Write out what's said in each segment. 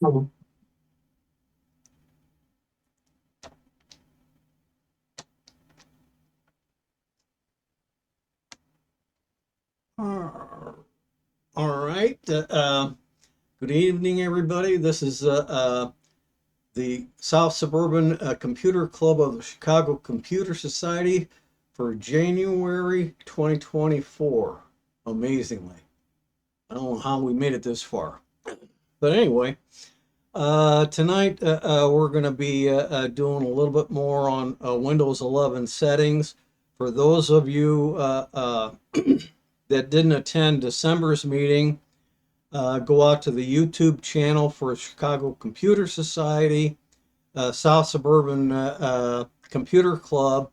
Mhm. All right. Good evening, everybody. This is the South Suburban Computer Club of the Chicago Computer Society for January 2024. Amazingly. I don't know how we made it this far. But anyway, tonight we're going to be doing a little bit more on Windows 11 settings. For those of you that didn't attend December's meeting, go out to the YouTube channel for Chicago Computer Society, South Suburban Computer Club,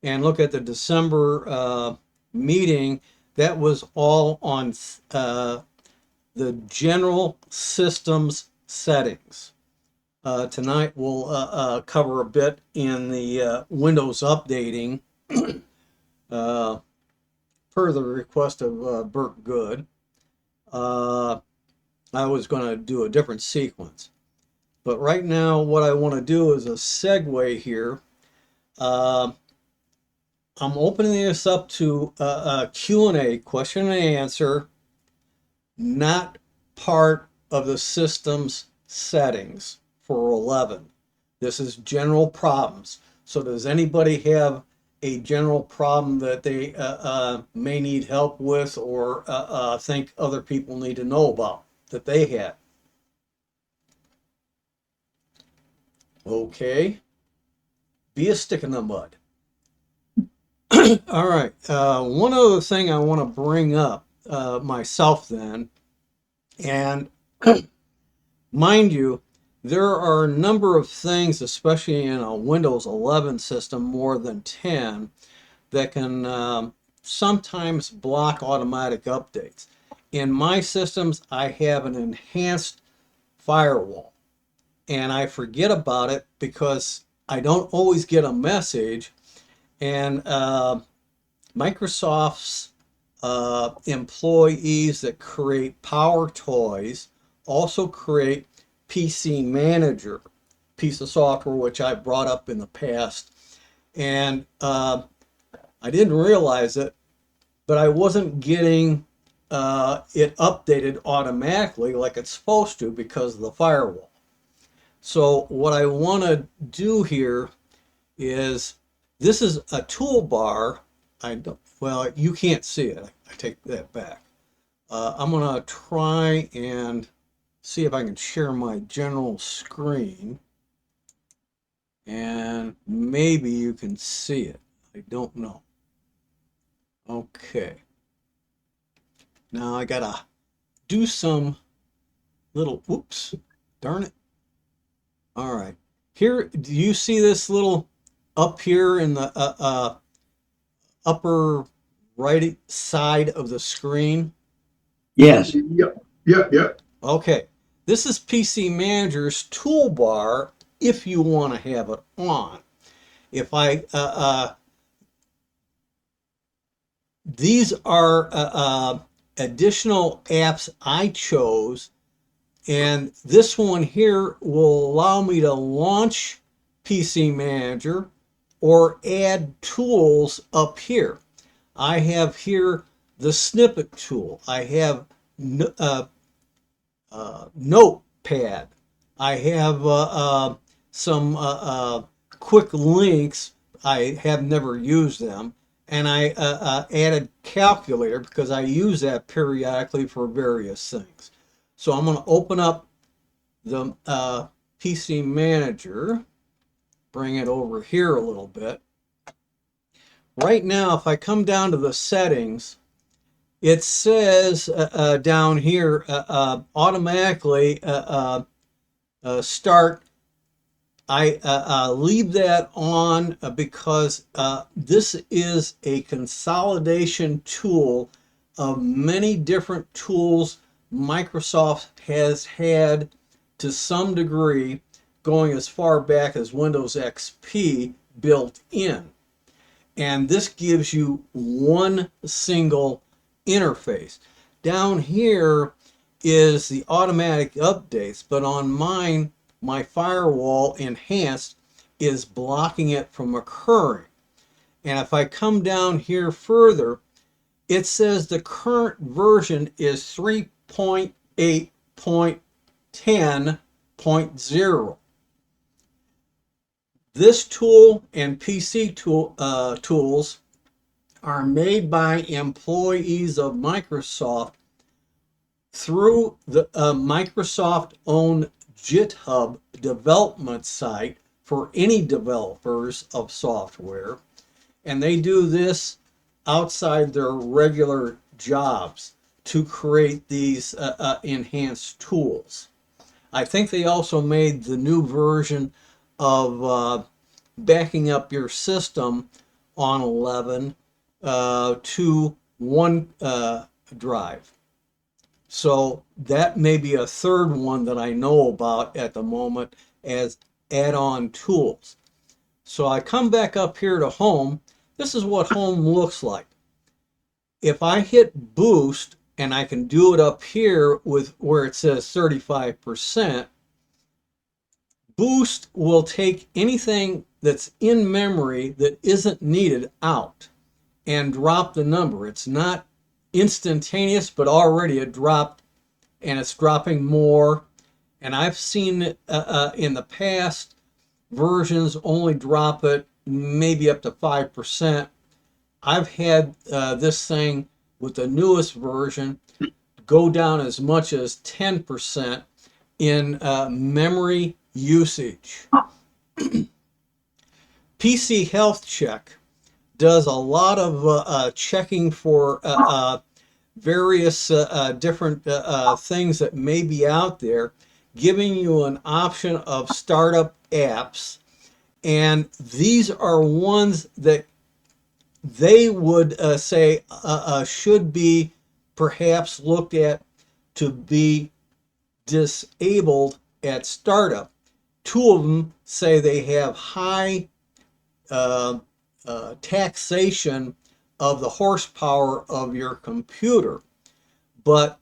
and look at the December meeting. That was all on the general systems settings. Tonight we'll cover a bit in the Windows updating uh, per the request of Burt Good. Uh, I was going to do a different sequence. But right now, what I want to do is a segue here. Uh, I'm opening this up to a Q&A, question and answer, not part of the system's settings for 11. This is general problems. So does anybody have a general problem that they may need help with or think other people need to know about that they had? Okay, be a stick in the mud. All right. One other thing I want to bring up myself then, and mind you, there are a number of things, especially in a Windows 11 system, more than 10, that can sometimes block automatic updates. In my systems, I have an enhanced firewall, and I forget about it because I don't always get a message, and Microsoft's employees that create Power Toys also create PC Manager, piece of software which I brought up in the past. And I didn't realize it, but I wasn't getting it updated automatically like it's supposed to because of the firewall. So what I want to do here is this is a toolbar. I don't, well, you can't see it. I take that back. I'm going to try and see if I can share my general screen and maybe you can see it. I don't know. Okay. Now I got to do some little, oops, darn it. All right. Here, do you see this little up here in the upper right side of the screen? Yes. Yep, yep, yep. Okay, this is PC Manager's toolbar if you want to have it on. If I, these are additional apps I chose, and this one here will allow me to launch PC Manager or add tools up here. I have here the snippet tool. I have Notepad. I have some quick links. I have never used them. And I added calculator because I use that periodically for various things. So I'm going to open up the PC Manager, bring it over here a little bit. Right now, if I come down to the settings, it says down here automatically start. I leave that on because this is a consolidation tool of many different tools Microsoft has had to some degree going as far back as Windows XP built in. And this gives you one single interface. Down here is the automatic updates, but on mine, my firewall enhanced is blocking it from occurring. And if I come down here further, it says the current version is 3.8.10.0. This tool and PC tools are made by employees of Microsoft through the Microsoft-owned GitHub development site for any developers of software. And they do this outside their regular jobs to create these enhanced tools. I think they also made the new version of backing up your system on 11 to OneDrive. So that may be a third one that I know about at the moment as add-on tools. So I come back up here to home. This is what home looks like. If I hit boost, and I can do it up here with where it says 35%, boost will take anything that's in memory that isn't needed out and drop the number. It's not instantaneous, but already it dropped, and it's dropping more. And I've seen it in the past versions only drop it maybe up to 5%. I've had this thing with the newest version go down as much as 10% in memory usage. PC Health Check does a lot of checking for various different things that may be out there, giving you an option of startup apps. And these are ones that they would say should be perhaps looked at to be disabled at startup. Two of them say they have high taxation of the horsepower of your computer. But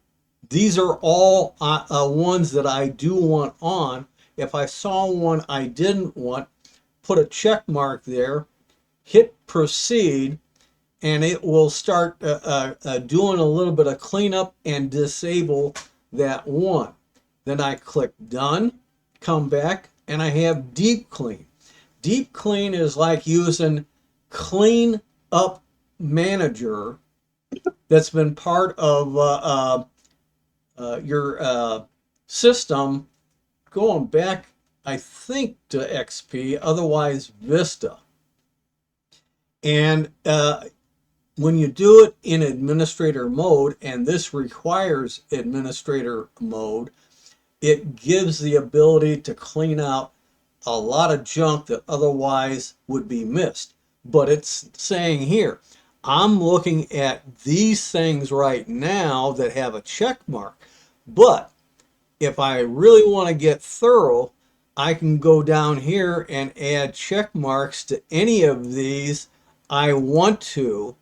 these are all ones that I do want on. If I saw one I didn't want, put a check mark there, hit proceed, and it will start doing a little bit of cleanup and disable that one. Then I click done, come back, and I have deep clean. Deep clean is like using Clean Up Manager that's been part of your system going back, I think, to XP, otherwise Vista. And when you do it in administrator mode, and this requires administrator mode, it gives the ability to clean out a lot of junk that otherwise would be missed. But it's saying here, I'm looking at these things right now that have a check mark. But if I really want to get thorough, I can go down here and add check marks to any of these I want to.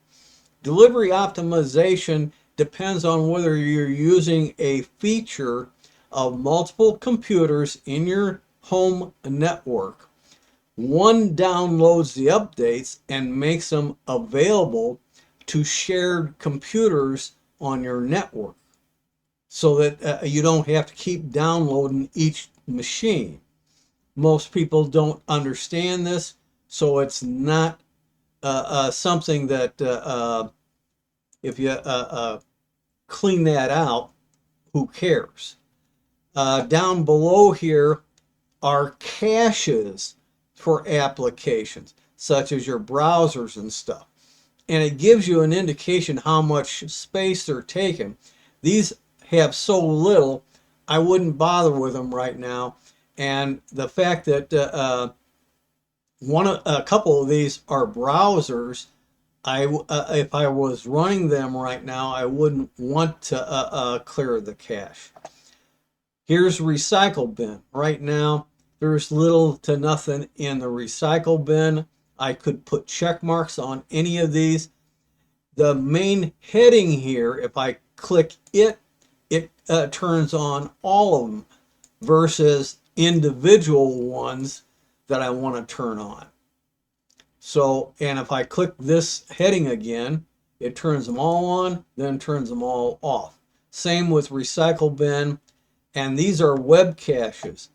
Delivery optimization depends on whether you're using a feature of multiple computers in your home network. One downloads the updates and makes them available to shared computers on your network so that you don't have to keep downloading each machine. Most people don't understand this, so it's not something that if you clean that out, who cares? Down below here are caches for applications, such as your browsers and stuff. And it gives you an indication how much space they're taking. These have so little, I wouldn't bother with them right now. And the fact that a couple of these are browsers, if I was running them right now, I wouldn't want to clear the cache. Here's recycle bin. Right now, there's little to nothing in the recycle bin. I could put check marks on any of these. The main heading here, if I click it turns on all of them versus individual ones that I want to turn on. So, and if I click this heading again, it turns them all on, then turns them all off. Same with recycle bin, and these are web caches.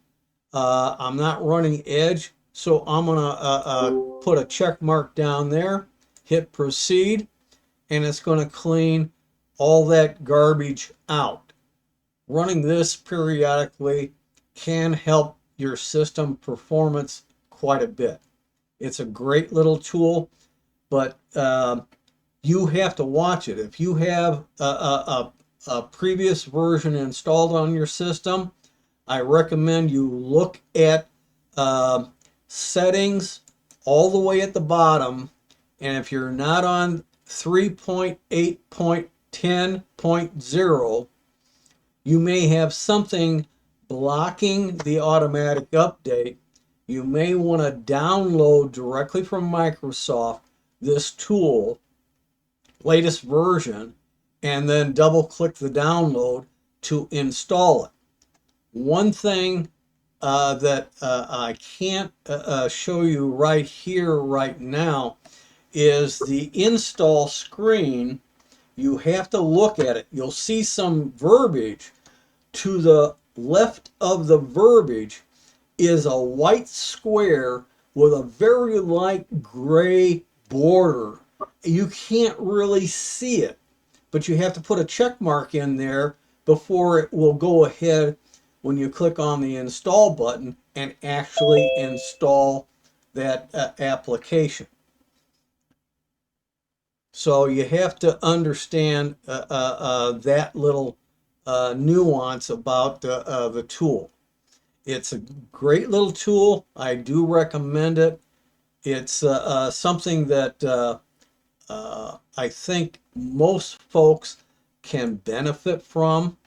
I'm not running Edge, so I'm gonna put a check mark down there, hit proceed, and it's gonna clean all that garbage out. Running this periodically can help your system performance quite a bit. It's a great little tool, but you have to watch it. If you have a previous version installed on your system, I recommend you look at settings all the way at the bottom. And if you're not on 3.8.10.0, you may have something blocking the automatic update. You may want to download directly from Microsoft this tool, latest version, and then double click the download to install it. One thing that I can't show you right here, right now, is the install screen. You have to look at it. You'll see some verbiage. To the left of the verbiage is a white square with a very light gray border. You can't really see it, but you have to put a check mark in there before it will go ahead when you click on the install button and actually install that application. So you have to understand that little nuance about the tool. It's a great little tool. I do recommend it. It's something that I think most folks can benefit from.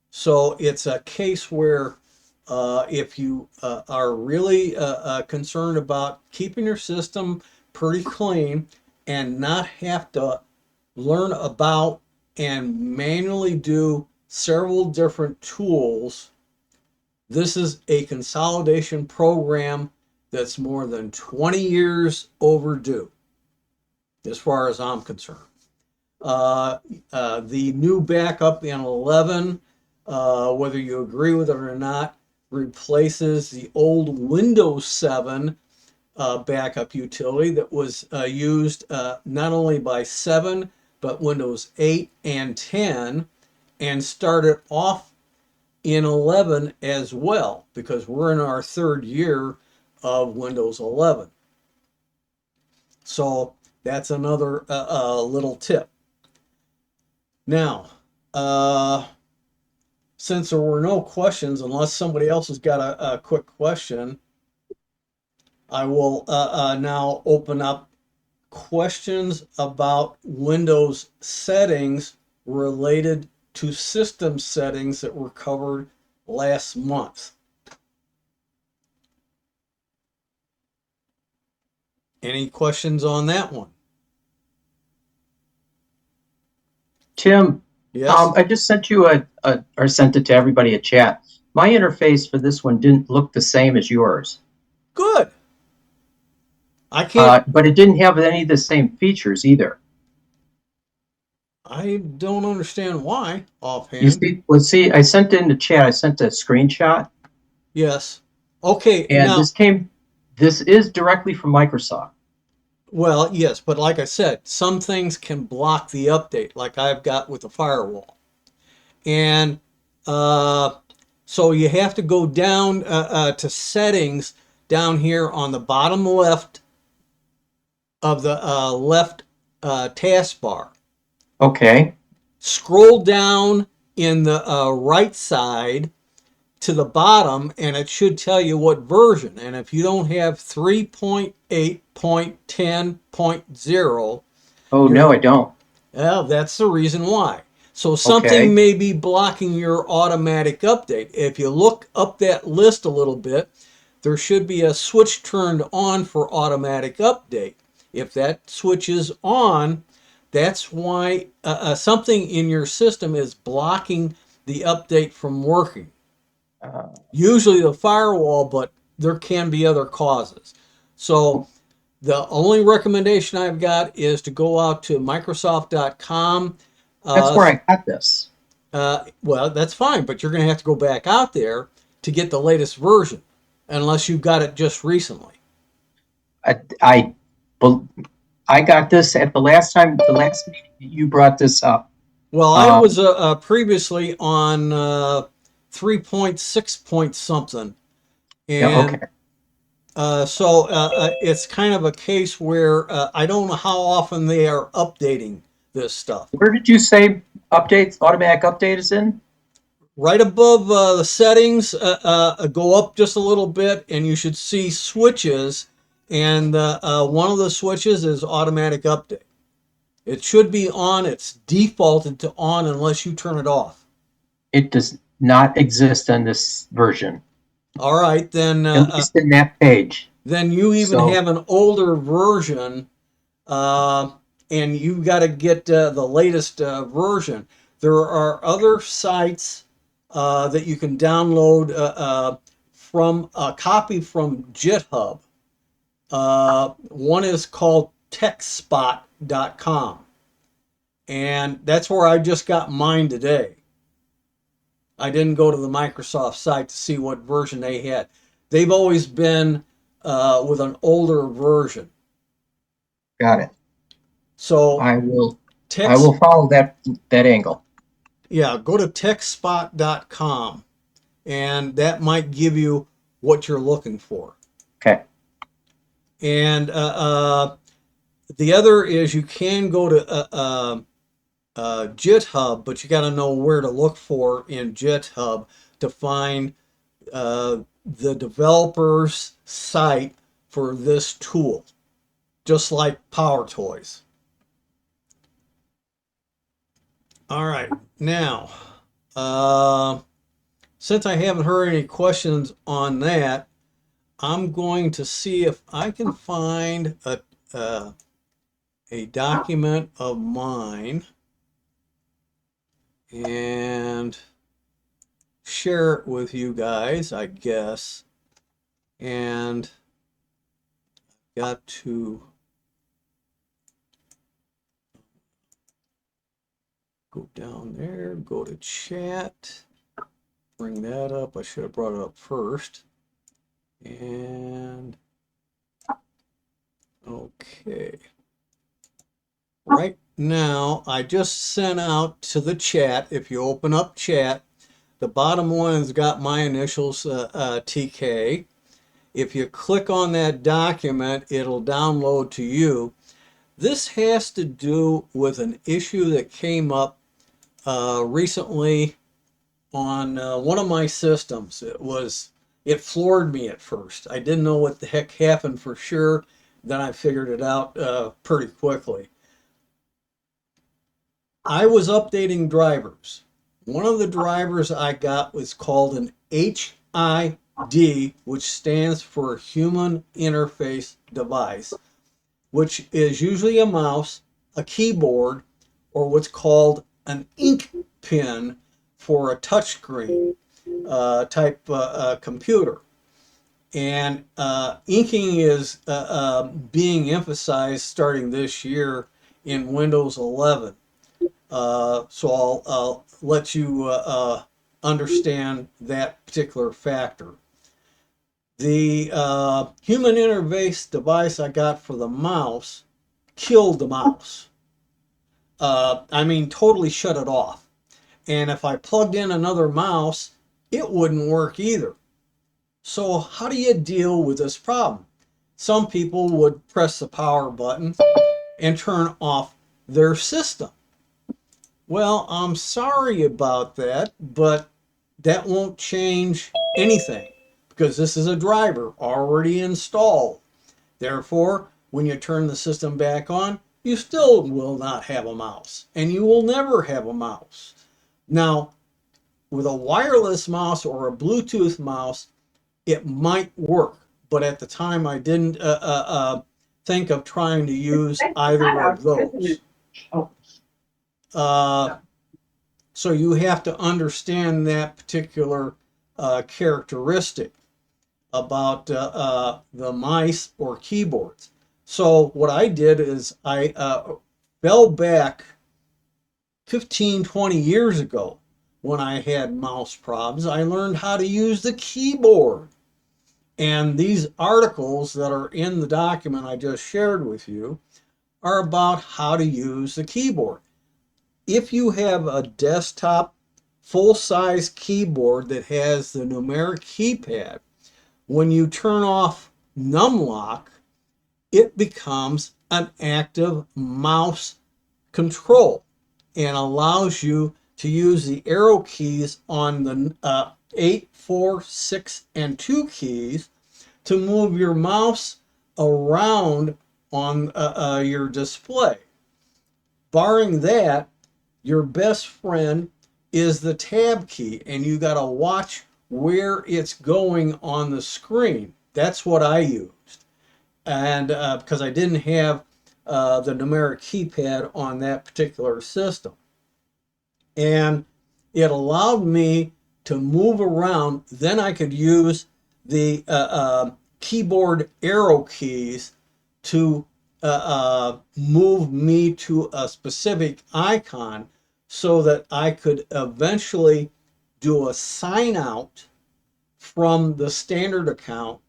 So it's a case where if you are really concerned about keeping your system pretty clean and not have to learn about and manually do several different tools, this is a consolidation program that's more than 20 years overdue, as far as I'm concerned. The new backup in 11, whether you agree with it or not, replaces the old Windows 7 backup utility that was used not only by 7, but Windows 8 and 10, and started off in 11 as well, because we're in our third year of Windows 11. So that's another little tip. Now, since there were no questions, unless somebody else has got a quick question, I will now open up questions about Windows settings related to system settings that were covered last month. Any questions on that one? Tim, Yes. I just sent you or sent it to everybody a chat. My interface for this one didn't look the same as yours. Good. I can't. But it didn't have any of the same features either. I don't understand why You offhand. see, see, I sent it in the chat. I sent a screenshot, Yes. Okay. and Now, this is directly from Microsoft. well, yes, but like I said, some things can block the update, like I've got with the firewall. And so you have to go down to settings down here on the bottom left of the left taskbar. Okay. Scroll down in the right side to the bottom, and it should tell you what version. And if you don't have 3.8.10.0, Oh, no, I don't. well, that's the reason why. So something Okay. may be blocking your automatic update. If you look up that list a little bit, there should be a switch turned on for automatic update. If that switch is on, that's why something in your system is blocking the update from working. Uh, Usually the firewall, but there can be other causes. So the only recommendation I've got is to go out to Microsoft.com. that's Uh, where I got this. well, that's fine, but you're going to have to go back out there to get the latest version, unless you got it just recently. I, I, bel- I got this at the last meeting you brought this up. Well, I Uh, was previously on 3.6 point something, yeah, okay. and it's kind of a case where I don't know how often they are updating this stuff. Where did you say updates, automatic update is in? Right above the settings, go up just a little bit, and you should see switches. And one of the switches is automatic update. It should be on. It's defaulted to on unless you turn it off. It does not exist on this version, All right, at least in that page. then you even So have an older version, uh, and you got to get the latest version. There are other sites that you can download from a copy from GitHub. One is called techspot.com, and that's where I just got mine today. I didn't go to the Microsoft site to see what version they had. They've always been with an older version. got it. So I will I text, will follow that angle. yeah, go to techspot.com, and that might give you what you're looking for. Okay. And the other is you can go to GitHub, but you got to know where to look for in GitHub to find the developer's site for this tool, just like Power Toys. All right, now, uh, since I haven't heard any questions on that, I'm going to see if I can find uh, a document of mine and share it with you guys, I guess. And got to go down there, go to chat, bring that up. I should have brought it up first. And okay. Right now, I just sent out to the chat. If you open up chat, the bottom one has got my initials, TK. If you click on that document, it'll download to you. This has to do with an issue that came up recently on one of my systems. It floored me at first. I didn't know what the heck happened for sure. Then I figured it out pretty quickly. I was updating drivers. One of the drivers I got was called an HID, which stands for Human Interface Device, which is usually a mouse, a keyboard, or what's called an ink pen for a touchscreen type computer. And inking is being emphasized starting this year in Windows 11. So I'll let you understand that particular factor. The human interface device I got for the mouse killed the mouse. I mean, totally shut it off. And if I plugged in another mouse, it wouldn't work either. So how do you deal with this problem? Some people would press the power button and turn off their system. Well, I'm sorry about that, but that won't change anything because this is a driver already installed. Therefore, when you turn the system back on, you still will not have a mouse, and you will never have a mouse. Now, with a wireless mouse or a Bluetooth mouse, it might work, but at the time I didn't think of trying to use either of those. Uh, So you have to understand that particular characteristic about the mice or keyboards. So what I did is I fell back 15, 20 years ago when I had mouse problems. I learned how to use the keyboard. And these articles that are in the document I just shared with you are about how to use the keyboard. If you have a desktop full-size keyboard that has the numeric keypad, when you turn off numlock, it becomes an active mouse control and allows you to use the arrow keys on the 8, 4, 6, and 2 keys to move your mouse around on your display. Barring that, your best friend is the tab key, and you got to watch where it's going on the screen. That's what I used. And because I didn't have the numeric keypad on that particular system. And it allowed me to move around. Then I could use the keyboard arrow keys to move me to a specific icon so that I could eventually do a sign out from the standard account,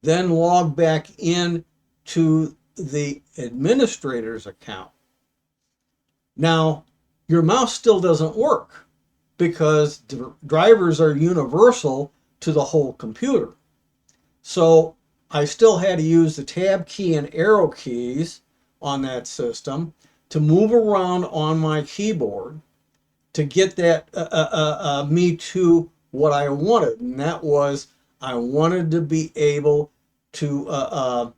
then log back in to the administrator's account. Now, your mouse still doesn't work because drivers are universal to the whole computer. So I still had to use the tab key and arrow keys on that system to move around on my keyboard to get that me to what I wanted, and that was I wanted to be able to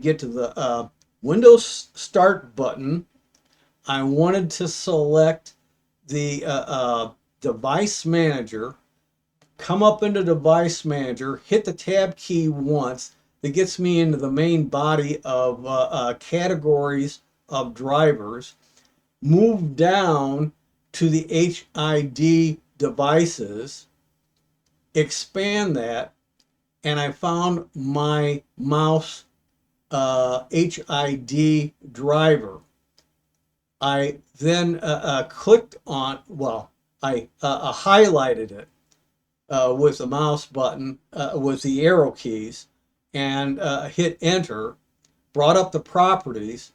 get to the Windows Start button. I wanted to select the device manager, come up into device manager, hit the tab key once. That gets me into the main body of categories of drivers. Move down to the HID devices, expand that, and I found my mouse HID driver. I then clicked on, I highlighted it with the mouse button, with the arrow keys, and hit enter, brought up the properties,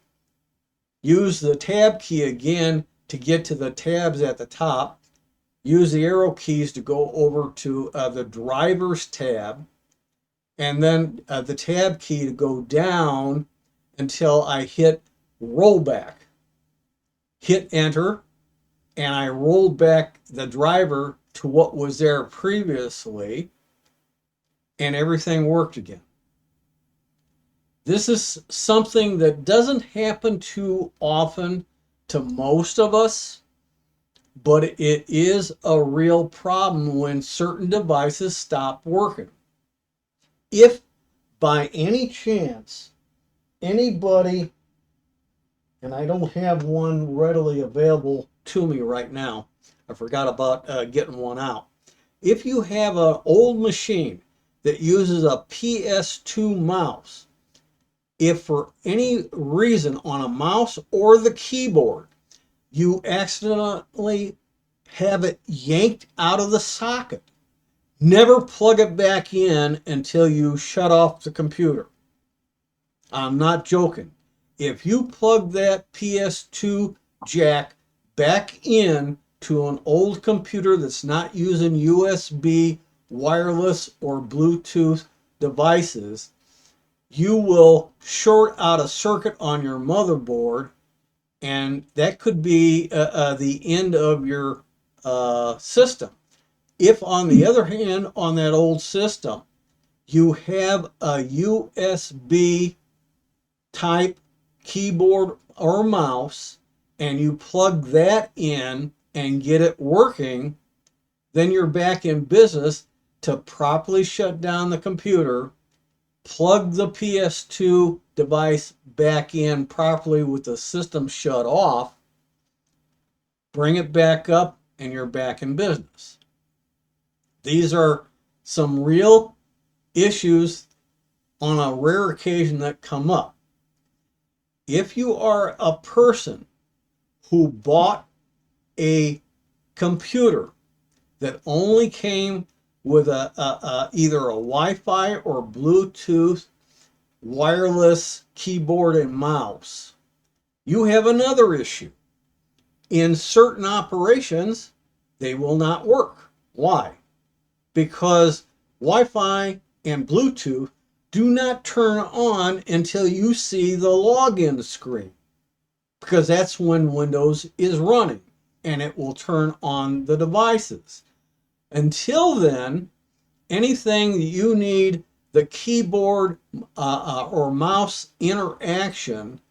used the tab key again to get to the tabs at the top, use the arrow keys to go over to the drivers tab, and then the tab key to go down until I hit rollback. Hit enter, and I rolled back the driver to what was there previously, and everything worked again. This is something that doesn't happen too often to most of us, but it is a real problem when certain devices stop working. If by any chance anybody, and I don't have one readily available to me right now, I forgot about getting one out. If you have an old machine that uses a PS2 mouse, if for any reason on a mouse or the keyboard you accidentally have it yanked out of the socket, never plug it back in until you shut off the computer. I'm not joking. If you plug that PS2 jack back in to an old computer that's not using USB, wireless, or Bluetooth devices, you will short out a circuit on your motherboard, and that could be the end of your system. If, on the other hand, on that old system, you have a USB type keyboard or mouse, and you plug that in and get it working, then you're back in business to properly shut down the computer, plug the PS2 device back in properly with the system shut off, bring it back up, and you're back in business. These are some real issues on a rare occasion that come up. If you are a person who bought a computer that only came with either a Wi-Fi or Bluetooth wireless keyboard and mouse, you have another issue. In certain operations, they will not work. Why? Because Wi-Fi and Bluetooth do not turn on until you see the login screen, because that's when Windows is running and it will turn on the devices. Until then, anything that you need the keyboard or mouse interaction,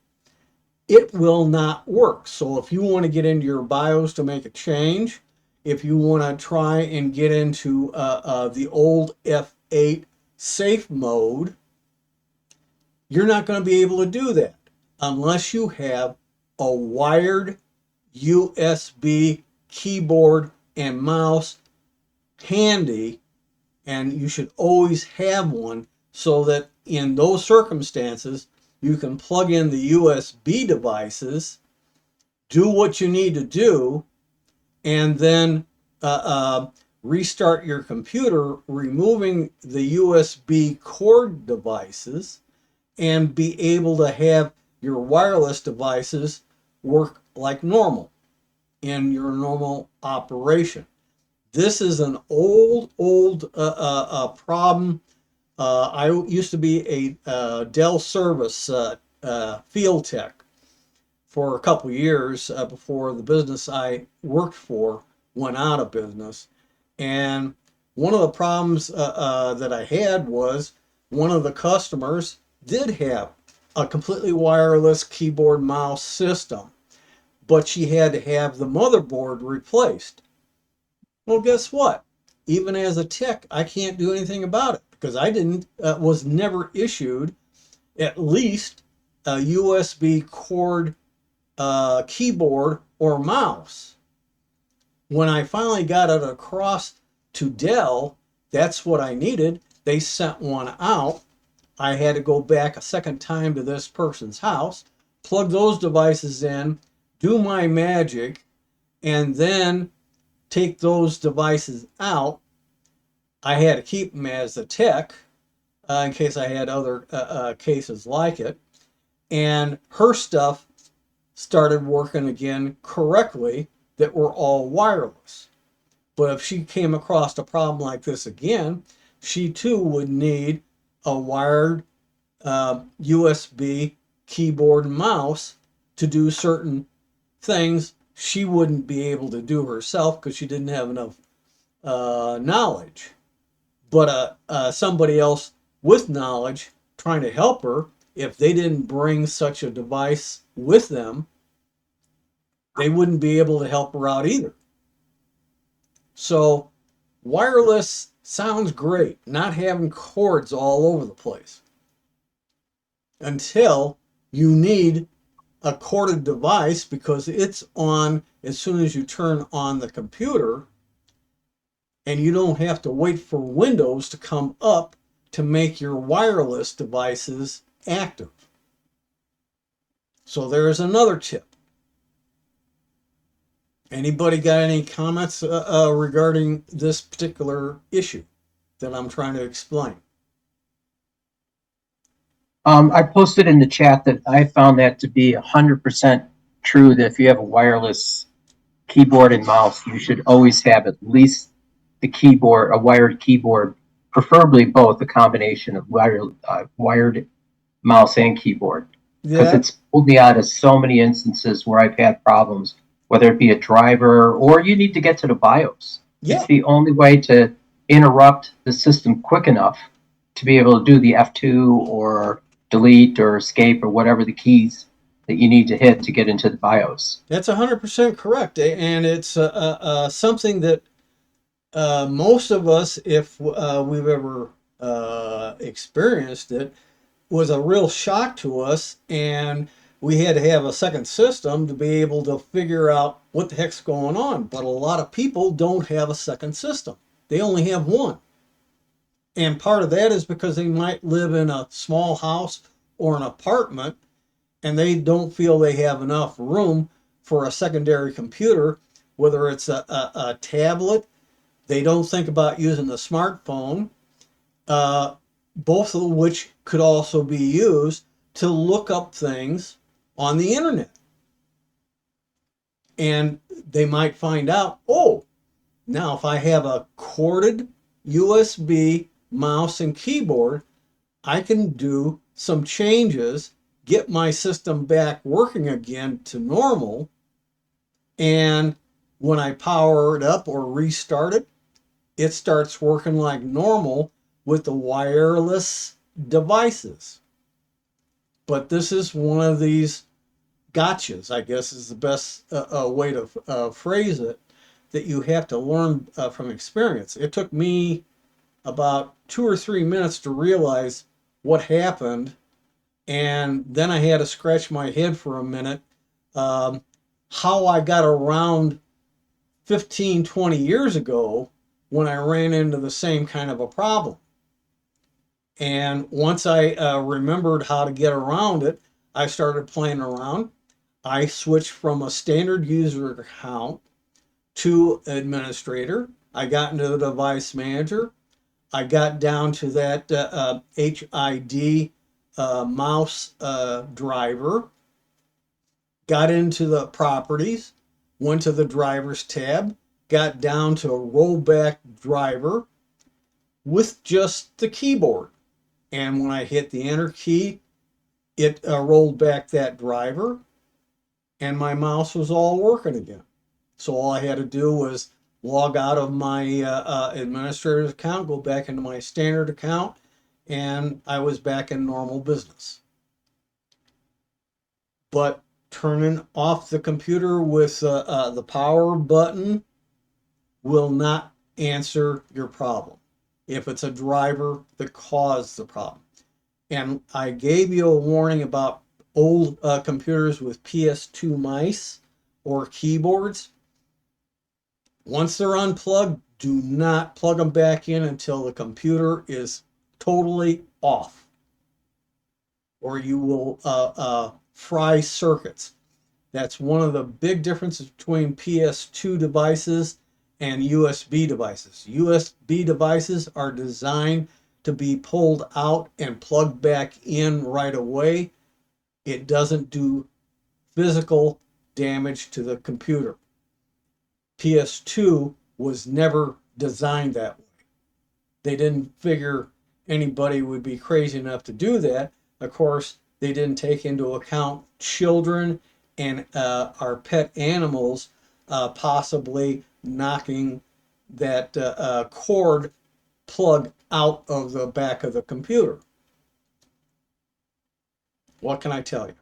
it will not work. So if you want to get into your BIOS to make a change, if you want to try and get into the old F8 safe mode, you're not going to be able to do that unless you have a wired USB keyboard and mouse handy, and you should always have one so that in those circumstances you can plug in the USB devices, do what you need to do, and then restart your computer, removing the USB cord devices, and be able to have your wireless devices work like normal in your normal operation. This is an old problem. I used to be a Dell service field tech for a couple of years before the business I worked for went out of business. And one of the problems that I had was one of the customers did have a completely wireless keyboard mouse system, but she had to have the motherboard replaced. Well, guess what? Even as a tech, I can't do anything about it because I was never issued at least a USB cord keyboard or mouse. When I finally got it across to Dell, that's what I needed. They sent one out. I had to go back a second time to this person's house, plug those devices in, do my magic, and then take those devices out. I had to keep them as a tech in case I had other cases like it. And her stuff started working again correctly that were all wireless. But if she came across a problem like this again, she too would need a wired USB keyboard and mouse to do certain things she wouldn't be able to do herself because she didn't have enough knowledge. But somebody else with knowledge trying to help her, if they didn't bring such a device with them, they wouldn't be able to help her out either. So wireless sounds great, not having cords all over the place, until you need a corded device because it's on as soon as you turn on the computer, and you don't have to wait for Windows to come up to make your wireless devices active. So there's another tip. Anybody got any comments regarding this particular issue that I'm trying to explain? I posted in the chat that I found that to be 100% true, that if you have a wireless keyboard and mouse, you should always have at least the keyboard, a wired keyboard, preferably both, a combination of wired mouse and keyboard. Because Yeah, it's pulled me out of so many instances where I've had problems, whether it be a driver or you need to get to the BIOS. It's yeah, the only way to interrupt the system quick enough to be able to do the F2 or delete or escape or whatever the keys that you need to hit to get into the BIOS. that's 100% correct. And it's something that most of us, if we've ever experienced it, was a real shock to us. And we had to have a second system to be able to figure out what the heck's going on. But a lot of people don't have a second system. They only have one. And part of that is because they might live in a small house or an apartment and they don't feel they have enough room for a secondary computer, whether it's a tablet. They don't think about using the smartphone, uh, both of which could also be used to look up things on the internet. And they might find out, oh, now if I have a corded USB mouse and keyboard, I can do some changes, get my system back working again to normal. And when I power it up or restart it, it starts working like normal with the wireless devices. But this is one of these gotchas, I guess is the best way to phrase it, that you have to learn from experience. It took me about 2 or 3 minutes to realize what happened, and then I had to scratch my head for a minute how I got around 15, 20 years ago when I ran into the same kind of a problem. And once I remembered how to get around it, I started playing around. I switched from a standard user account to administrator. I got into the device manager. I got down to that HID mouse driver, got into the properties, went to the drivers tab, got down to a rollback driver with just the keyboard. And when I hit the enter key, it rolled back that driver and my mouse was all working again. So all I had to do was log out of my administrator's account, go back into my standard account, and I was back in normal business. But turning off the computer with the power button will not answer your problem if it's a driver that caused the problem. And I gave you a warning about old computers with PS2 mice or keyboards. Once they're unplugged, do not plug them back in until the computer is totally off, or you will fry circuits. That's one of the big differences between PS2 devices and USB devices. USB devices are designed to be pulled out and plugged back in right away. It doesn't do physical damage to the computer. PS2 was never designed that way. They didn't figure anybody would be crazy enough to do that. Of course, they didn't take into account children and our pet animals possibly knocking that cord plug out of the back of the computer. What can I tell you?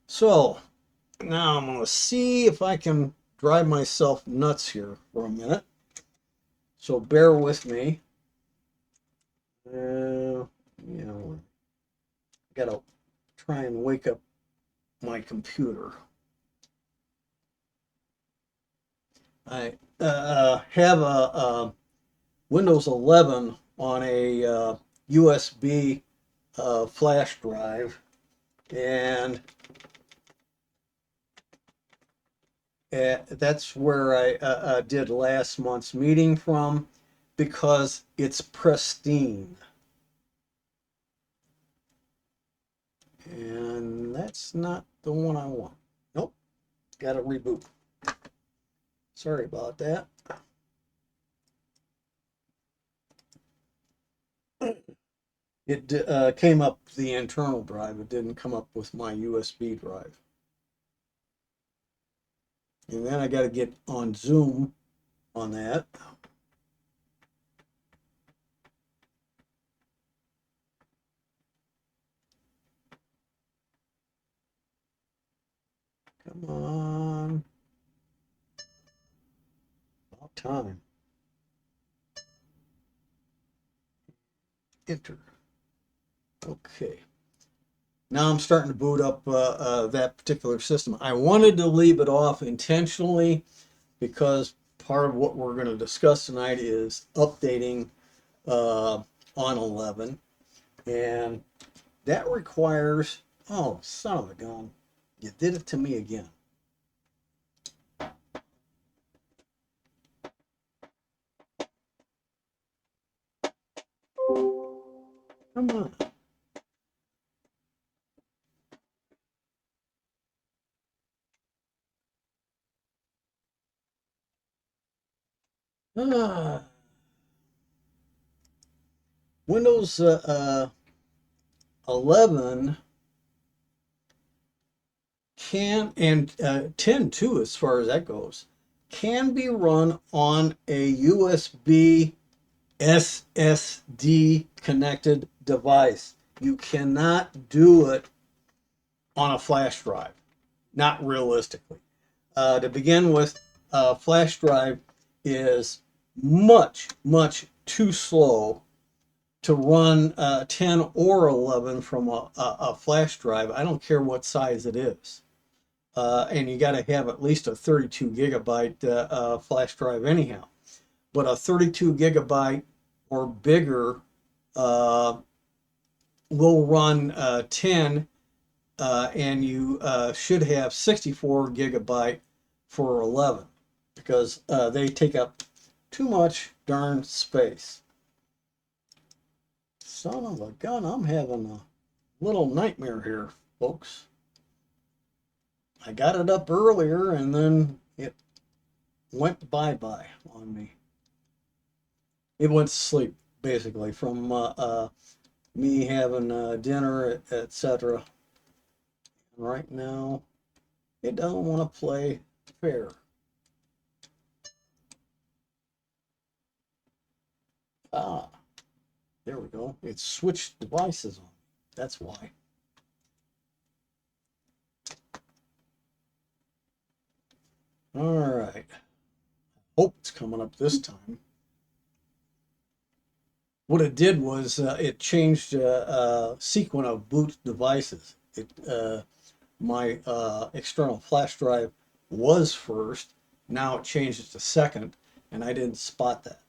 So now I'm going to see if I can drive myself nuts here for a minute. So bear with me. Gotta try and wake up my computer. I have a Windows 11 on a USB flash drive, and that's where I did last month's meeting from, because it's pristine. And that's not the one I want. Nope, got to reboot. Sorry about that. It came up the internal drive. It didn't come up with my USB drive. And then I got to get on Zoom on that. Come on. About time. Enter. Okay. Now I'm starting to boot up that particular system. I wanted to leave it off intentionally because part of what we're going to discuss tonight is updating on 11. And that requires, oh, son of a gun, you did it to me again. Come on. Ah. Windows 11 can, and 10 too, as far as that goes, can be run on a USB SSD connected device. You cannot do it on a flash drive, not realistically. To begin with, a flash drive is much, much too slow to run 10 or 11 from a flash drive. I don't care what size it is. And you got to have at least a 32 gigabyte flash drive anyhow. But a 32 gigabyte or bigger uh, will run 10, and you should have 64 gigabyte for 11 because they take up too much darn space. Son of a gun, I'm having a little nightmare here, folks. I got it up earlier and then it went bye-bye on me. It went to sleep, basically, from me having dinner, etc. Right now, it doesn't want to play fair. Ah, there we go. It switched devices on. That's why. All right. Hope it's coming up this time. What it did was it changed sequence of boot devices. My external flash drive was first. Now it changes to second, and I didn't spot that.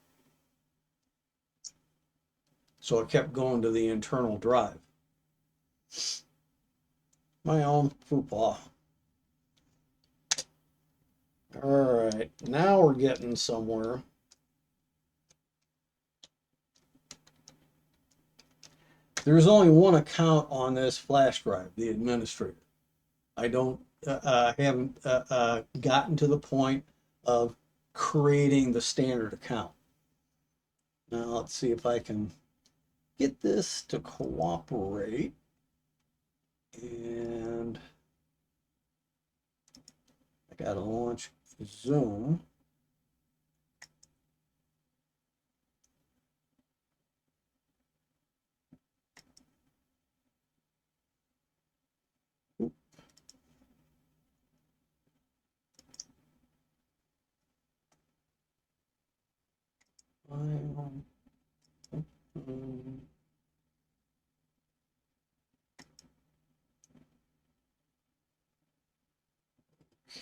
So it kept going to the internal drive. My own football. All right, now we're getting somewhere. There's only one account on this flash drive, the administrator. I haven't gotten to the point of creating the standard account. Now let's see if I can get this to cooperate. And I gotta launch Zoom.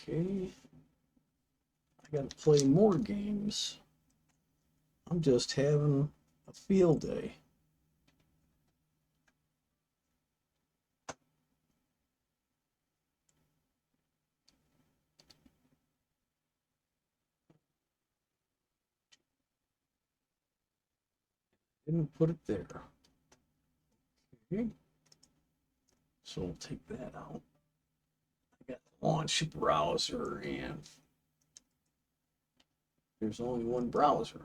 Okay, I gotta play more games. I'm just having a field day. Didn't put it there. Okay. So we'll take that out. I got the launch browser, and there's only one browser.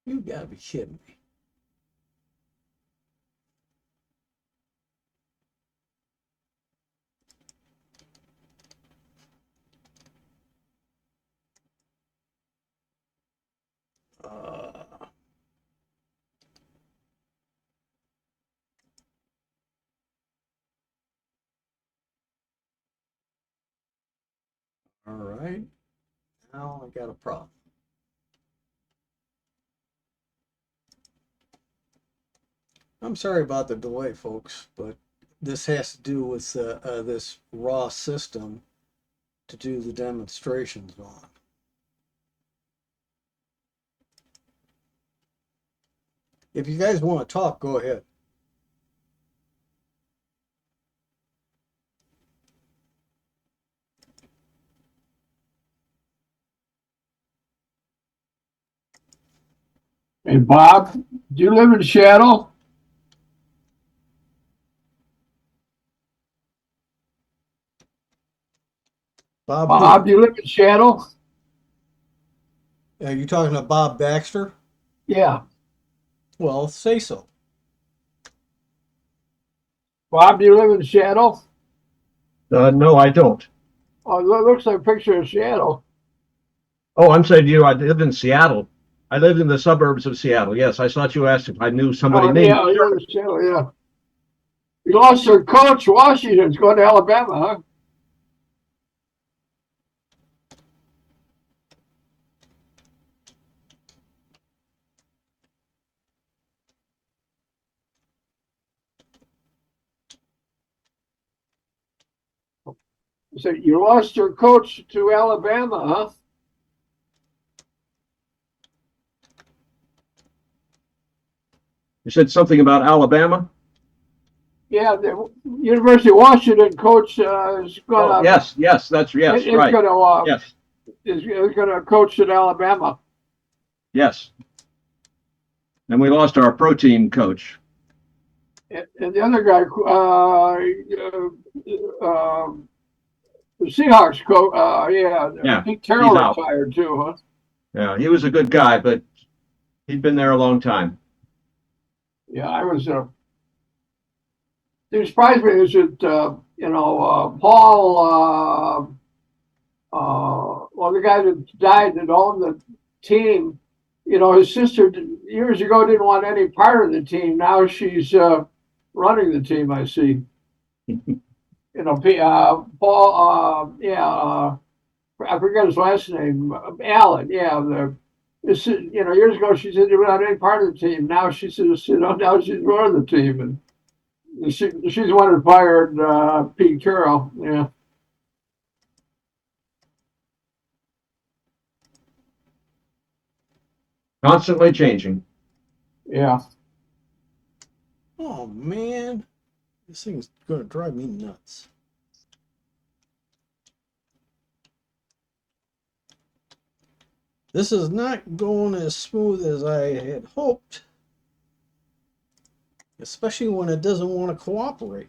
You gotta be kidding me. Uh, All right. Now I got a problem. I'm sorry about the delay, folks, but this has to do with this raw system to do the demonstrations on. If you guys want to talk, go ahead. Hey, Bob, do you live in Seattle? Bob, Bob, do you live in Seattle? are you talking to Bob Baxter? Yeah. Well, say so. Bob, do you live in Seattle? No, I don't. Oh, it looks like a picture of Seattle. Oh, I'm saying to you, I live in Seattle. I live in the suburbs of Seattle. Yes, I thought you asked if I knew somebody Oh, named. yeah, you live in Seattle, yeah. You lost your coach, Washington's going to Alabama, huh? So you lost your coach to Alabama, huh? You said something about Alabama? Yeah, the University of Washington coach is Oh, gonna yes, yes, that's yes, is right. gonna Yes, is gonna coach at Alabama. yes. And we lost our pro team coach. And the other guy, the Seahawks coach, yeah, Yeah, Pete he's Carroll out. retired too, huh? Yeah, he was a good guy, but he'd been there a long time. Yeah, I was. It surprised me is that Paul, well, the guy that died that owned the team, his sister years ago didn't want any part of the team. Now she's running the team. I see. Paul, I forget his last name, Allen. Yeah, years ago she said she didn't want any part of the team. Now she says, now she's running the team, and she's the one that fired Pete Carroll. Yeah, Constantly changing. yeah. Oh man, this thing's gonna drive me nuts. This is not going as smooth as I had hoped, especially when it doesn't want to cooperate.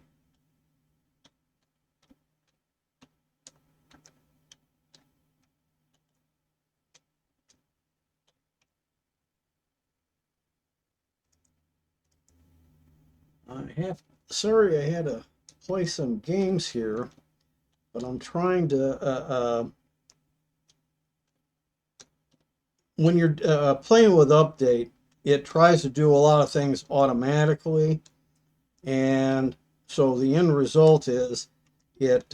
Sorry, I had to play some games here, but I'm trying to, when you're playing with update, it tries to do a lot of things automatically. And so the end result is it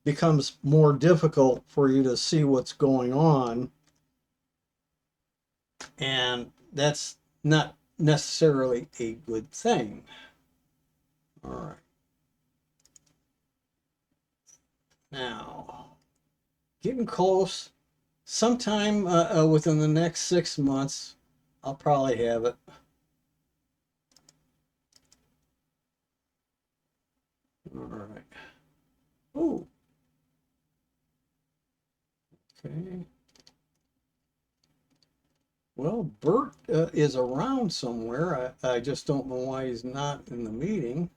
becomes more difficult for you to see what's going on. And that's not necessarily a good thing. All right. Now, getting close. Sometime within the next 6 months, I'll probably have it. All right. Oh. Okay. Well, Bert is around somewhere. I just don't know why he's not in the meeting.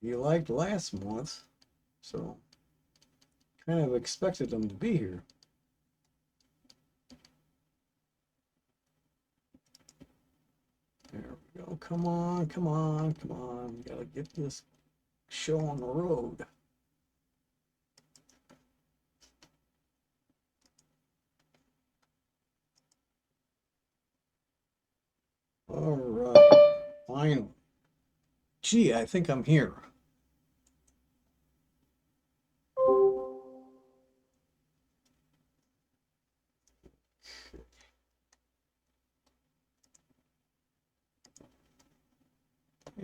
He liked last month, so kind of expected him to be here. There we go. Come on, come on, come on. We gotta get this show on the road. All right. Finally. Gee, I think I'm here.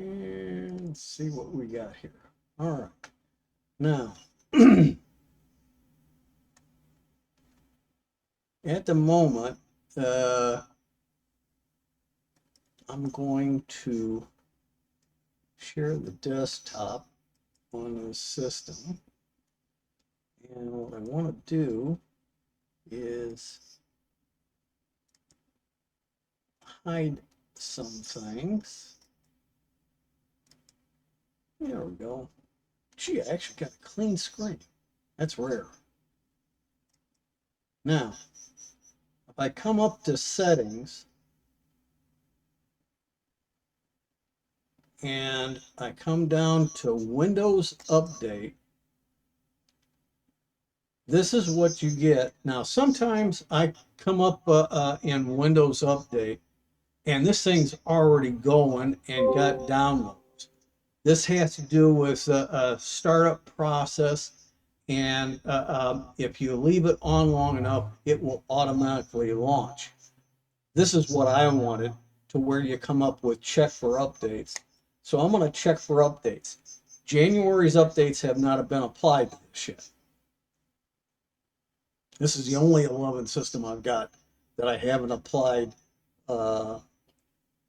And let's see what we got here. All right. Now, at the moment, I'm going to share the desktop on this system. And what I want to do is hide some things. There we go. Gee, I actually got a clean screen. That's rare. Now, if I come up to settings and I come down to Windows Update, this is what you get. Now, sometimes I come up in Windows Update and this thing's already going and got downloads. This has to do with a startup process, and if you leave it on long enough, it will automatically launch. This is what I wanted, to where you come up with check for updates. So I'm going to check for updates. January's updates have not been applied to this yet. This is the only 11 system I've got that I haven't applied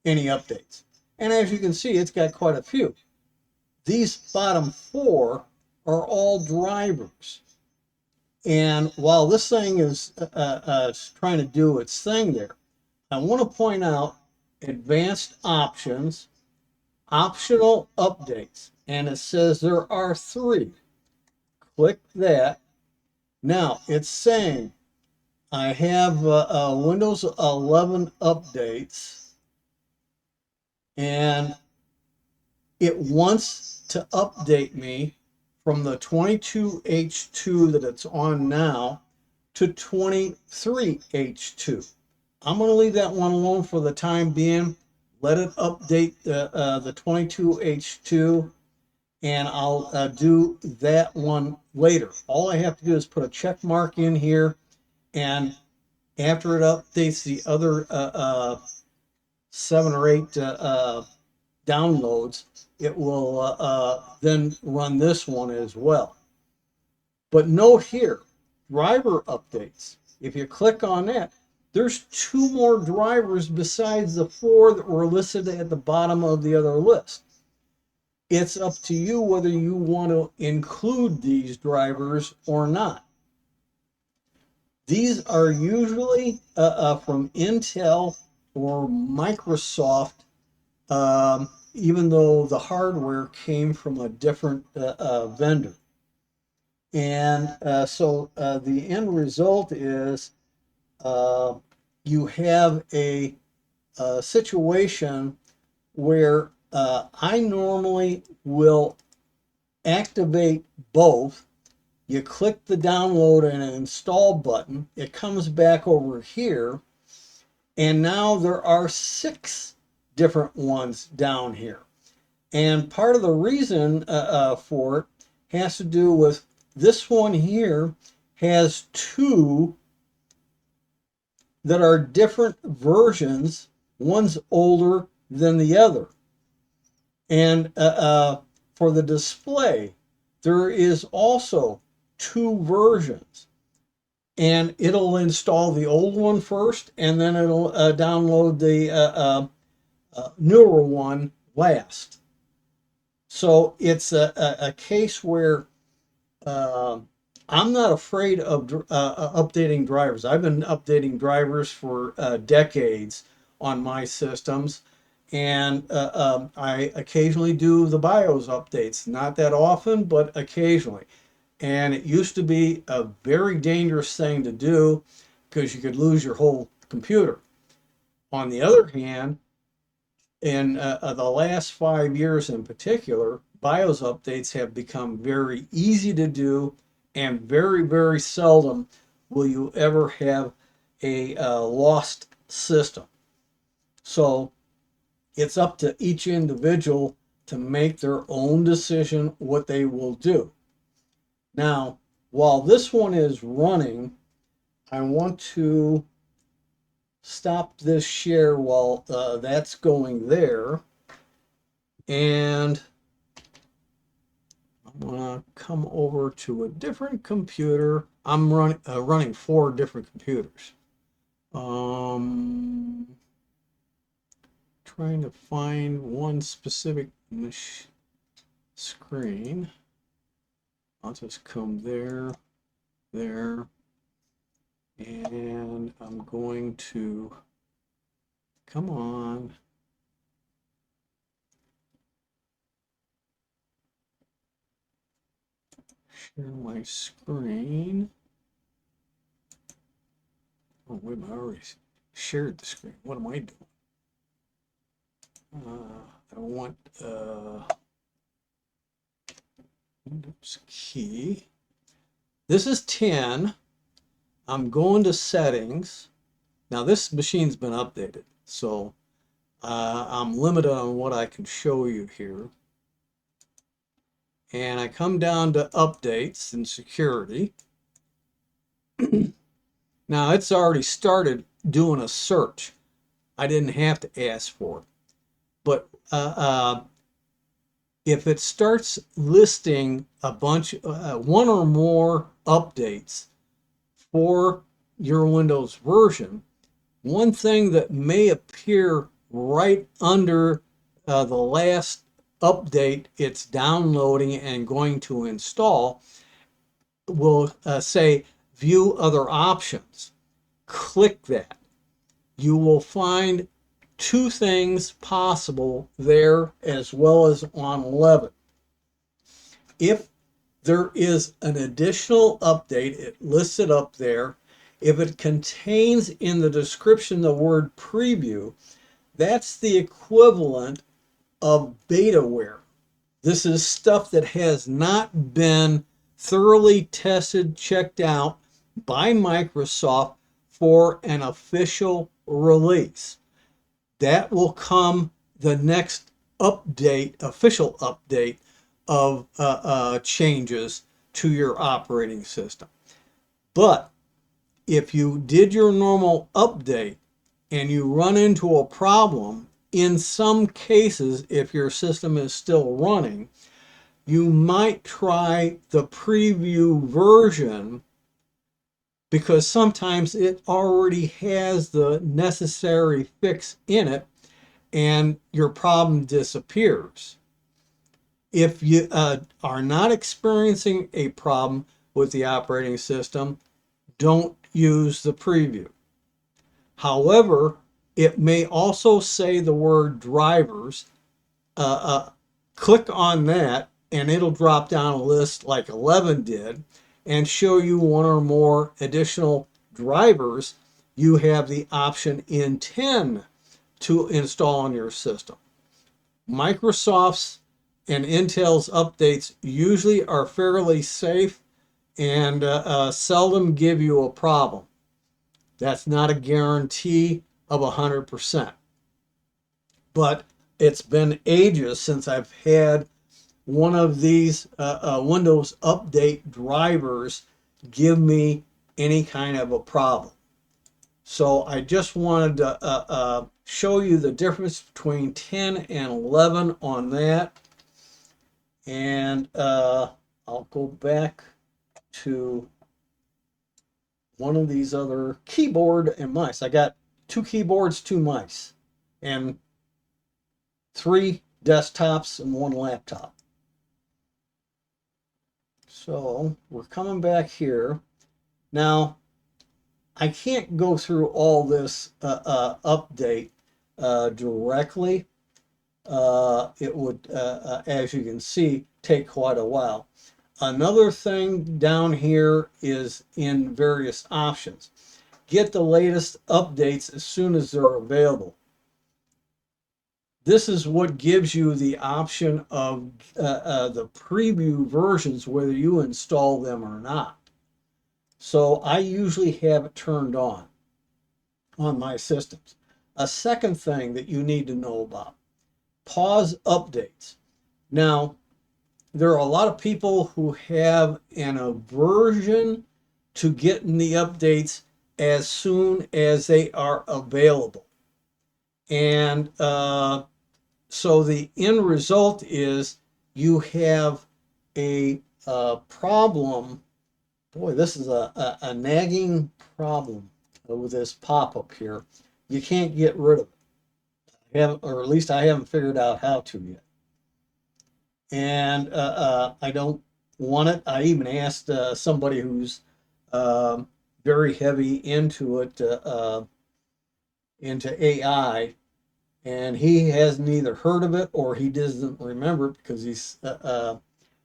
any updates. And as you can see, it's got quite a few. These bottom 4 are all drivers. And while this thing is trying to do its thing there, I want to point out advanced options, optional updates. And it says there are 3. Click that. Now it's saying I have Windows 11 updates, and it wants to update me from the 22H2 that it's on now to 23H2. I'm going to leave that one alone for the time being. Let it update the 22H2, and I'll do that one later. All I have to do is put a check mark in here, and after it updates the other 7 or 8 downloads, it will then run this one as well. But note here, driver updates. If you click on that, there's 2 more drivers besides the 4 that were listed at the bottom of the other list. It's up to you whether you want to include these drivers or not. These are usually from Intel or Microsoft, even though the hardware came from a different vendor. And so the end result is you have a situation where I normally will activate both. You click the download and install button, it comes back over here, and now there are 6 different ones down here. And part of the reason for it has to do with this one here has 2 that are different versions. One's older than the other. And for the display, there is also 2 versions. And it'll install the old one first, and then it'll download the newer one last. So it's a case where I'm not afraid of updating drivers. I've been updating drivers for decades on my systems, and I occasionally do the BIOS updates. Not that often, but occasionally. And it used to be a very dangerous thing to do because you could lose your whole computer. On the other hand, in the last 5 years in particular, BIOS updates have become very easy to do, and very, very seldom will you ever have a lost system. So it's up to each individual to make their own decision what they will do. Now, while this one is running, I want to stop this share while that's going there. And I'm gonna come over to a different computer. I'm running 4 different computers. Trying to find one specific screen. I'll just come there, and I'm going to, come on. Share my screen. Oh, wait a minute, I already shared the screen. What am I doing? I want Windows key. This is 10. I'm going to settings. Now this machine's been updated, so I'm limited on what I can show you here. And I come down to updates and security. Now it's already started doing a search. I didn't have to ask for it. But if it starts listing a bunch, one or more updates for your Windows version, one thing that may appear right under the last update it's downloading and going to install will say view other options. Click that. You will find 2 things possible there as well as on 11. If there is an additional update, it lists it up there. If it contains in the description the word preview, that's the equivalent of betaware. This is stuff that has not been thoroughly tested, checked out by Microsoft for an official release. That will come the next update, official update of changes to your operating system. But if you did your normal update and you run into a problem, in some cases, if your system is still running, you might try the preview version because sometimes it already has the necessary fix in it and your problem disappears. If you are not experiencing a problem with the operating system, don't use the preview. However, it may also say the word drivers. Click on that and it'll drop down a list like 11 did and show you 1 or more additional drivers. You have the option in 10 to install on your system. Microsoft's and Intel's updates usually are fairly safe and seldom give you a problem. That's not a guarantee of 100%. But it's been ages since I've had one of these Windows update drivers give me any kind of a problem. So I just wanted to show you the difference between 10 and 11 on that. And I'll go back to one of these other keyboard and mice. I got 2 keyboards, 2 mice, and 3 desktops and 1 laptop. So we're coming back here. Now, I can't go through all this update directly. It would, as you can see, take quite a while. Another thing down here is in various options. Get the latest updates as soon as they're available. This is what gives you the option of the preview versions, whether you install them or not. So I usually have it turned on my systems. A second thing that you need to know about, pause updates. Now, there are a lot of people who have an aversion to getting the updates as soon as they are available. And so the end result is you have a problem. Boy, this is a nagging problem with this pop-up here. You can't get rid of it. Or at least I haven't figured out how to yet. And I don't want it. I even asked somebody who's very heavy into it, into AI, and he has neither heard of it or he doesn't remember it because he's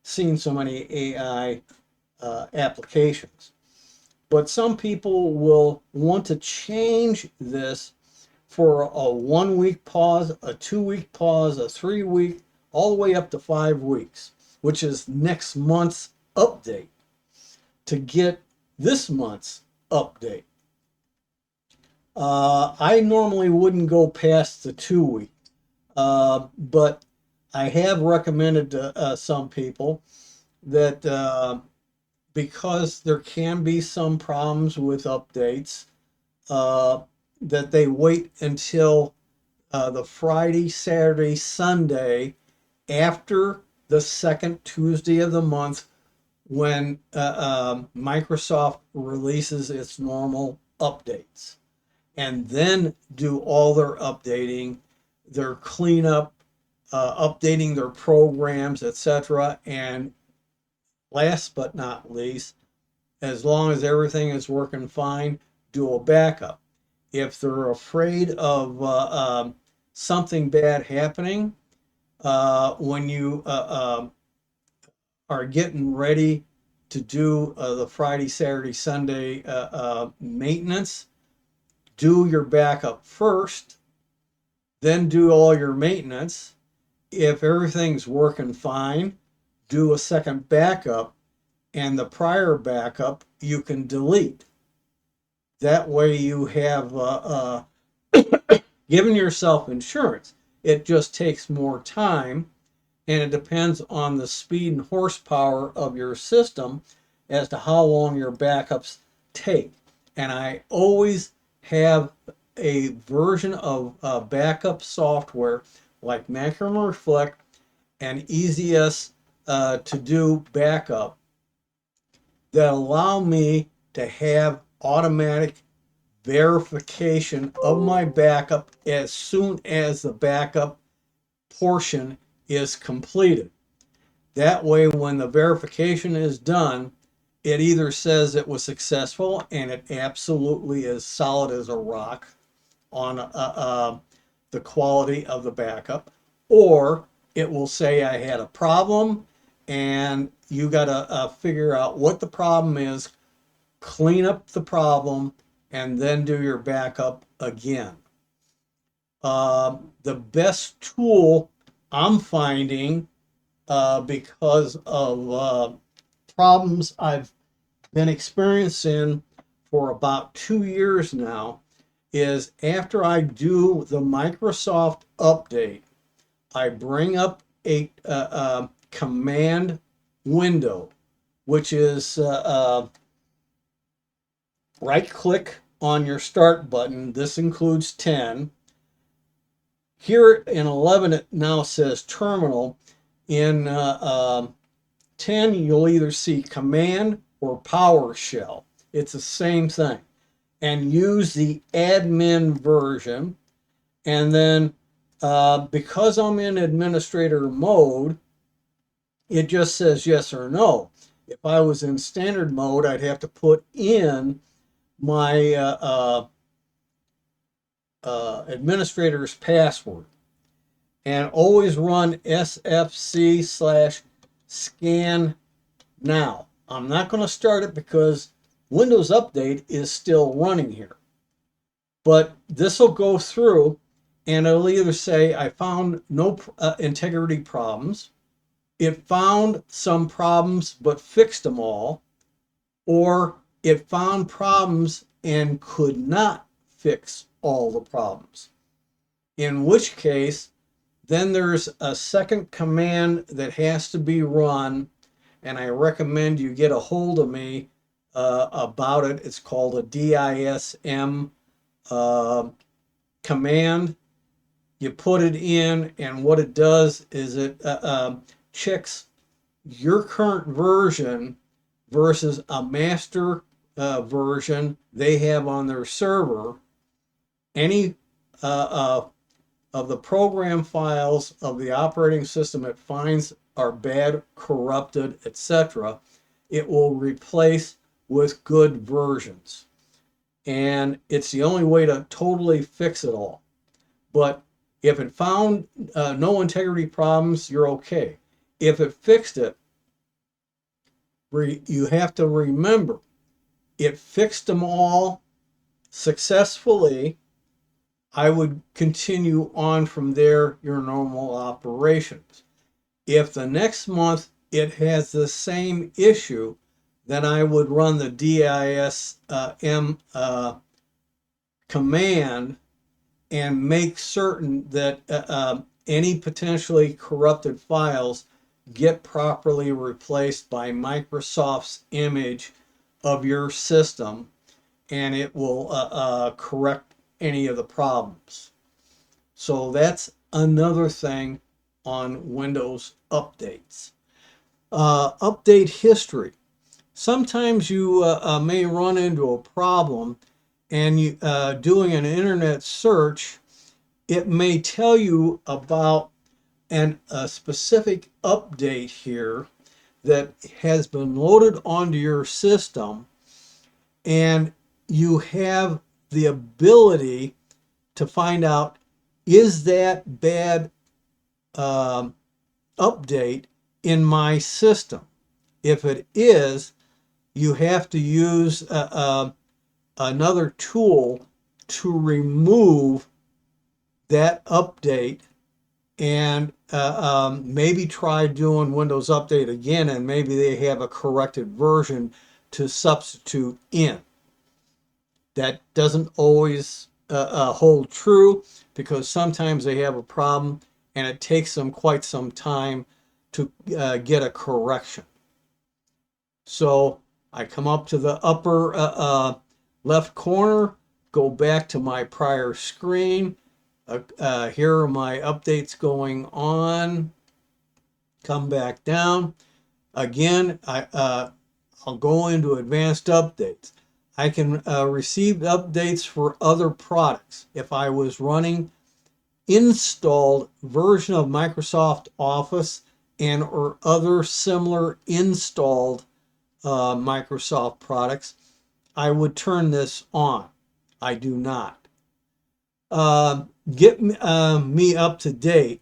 seen so many AI applications. But some people will want to change this for a 1 week pause, a 2 week pause, a 3 week, all the way up to 5 weeks, which is next month's update, to get this month's update. I normally wouldn't go past the 2 week, but I have recommended to some people that because there can be some problems with updates, that they wait until the Friday, Saturday, Sunday after the second Tuesday of the month when Microsoft releases its normal updates, and then do all their updating, their cleanup, updating their programs, etc. And last but not least, as long as everything is working fine, do a backup. If they're afraid of something bad happening, when you are getting ready to do the Friday, Saturday, Sunday maintenance, do your backup first, then do all your maintenance. If everything's working fine, do a second backup, and the prior backup you can delete. That way you have given yourself insurance. It just takes more time, and it depends on the speed and horsepower of your system as to how long your backups take. And I always have a version of backup software like Macro Reflect and EasyS to do backup that allow me to have automatic verification of my backup as soon as the backup portion is completed. That way, when the verification is done, it either says it was successful and it absolutely is solid as a rock on the quality of the backup, or it will say I had a problem and you got to figure out what the problem is, clean up the problem, and then do your backup again. The best tool I'm finding, because of problems I've been experiencing for about 2 years now, is after I do the Microsoft update, I bring up a command window, which is right click on your start button. This includes 10. Here in 11 it now says terminal. In 10 you'll either see command or PowerShell. It's the same thing. And use the admin version. And then because I'm in administrator mode, it just says yes or no. If I was in standard mode, I'd have to put in my administrator's password, and always run sfc/scan now. I'm not going to start it because Windows Update is still running here, but this will go through and it'll either say I found no integrity problems, it found some problems but fixed them all, or it found problems and could not fix all the problems. In which case, then there's a second command that has to be run, and I recommend you get a hold of me about it. It's called a DISM command, You put it in, and what it does is it checks your current version versus a master version they have on their server. Any of the program files of the operating system it finds are bad, corrupted, etc., it will replace with good versions. And it's the only way to totally fix it all. But if it found no integrity problems, you're okay. If it fixed it, you have to remember it fixed them all successfully. I would continue on from there, your normal operations. If the next month it has the same issue, then I would run the DISM command and make certain that any potentially corrupted files get properly replaced by Microsoft's image of your system, and it will correct any of the problems. So that's another thing on Windows updates. Update history. Sometimes you may run into a problem, and you doing an internet search, it may tell you about a specific update here that has been loaded onto your system, and you have the ability to find out, is that bad update in my system? If it is, you have to use another tool to remove that update, and maybe try doing Windows Update again, and maybe they have a corrected version to substitute in. That doesn't always hold true, because sometimes they have a problem and it takes them quite some time to get a correction. So I come up to the upper left corner, go back to my prior screen. Here are my updates going on. Come back down. Again, I'll go into advanced updates. I can receive updates for other products. If I was running installed version of Microsoft Office and or other similar installed Microsoft products, I would turn this on. I do not. Get me up to date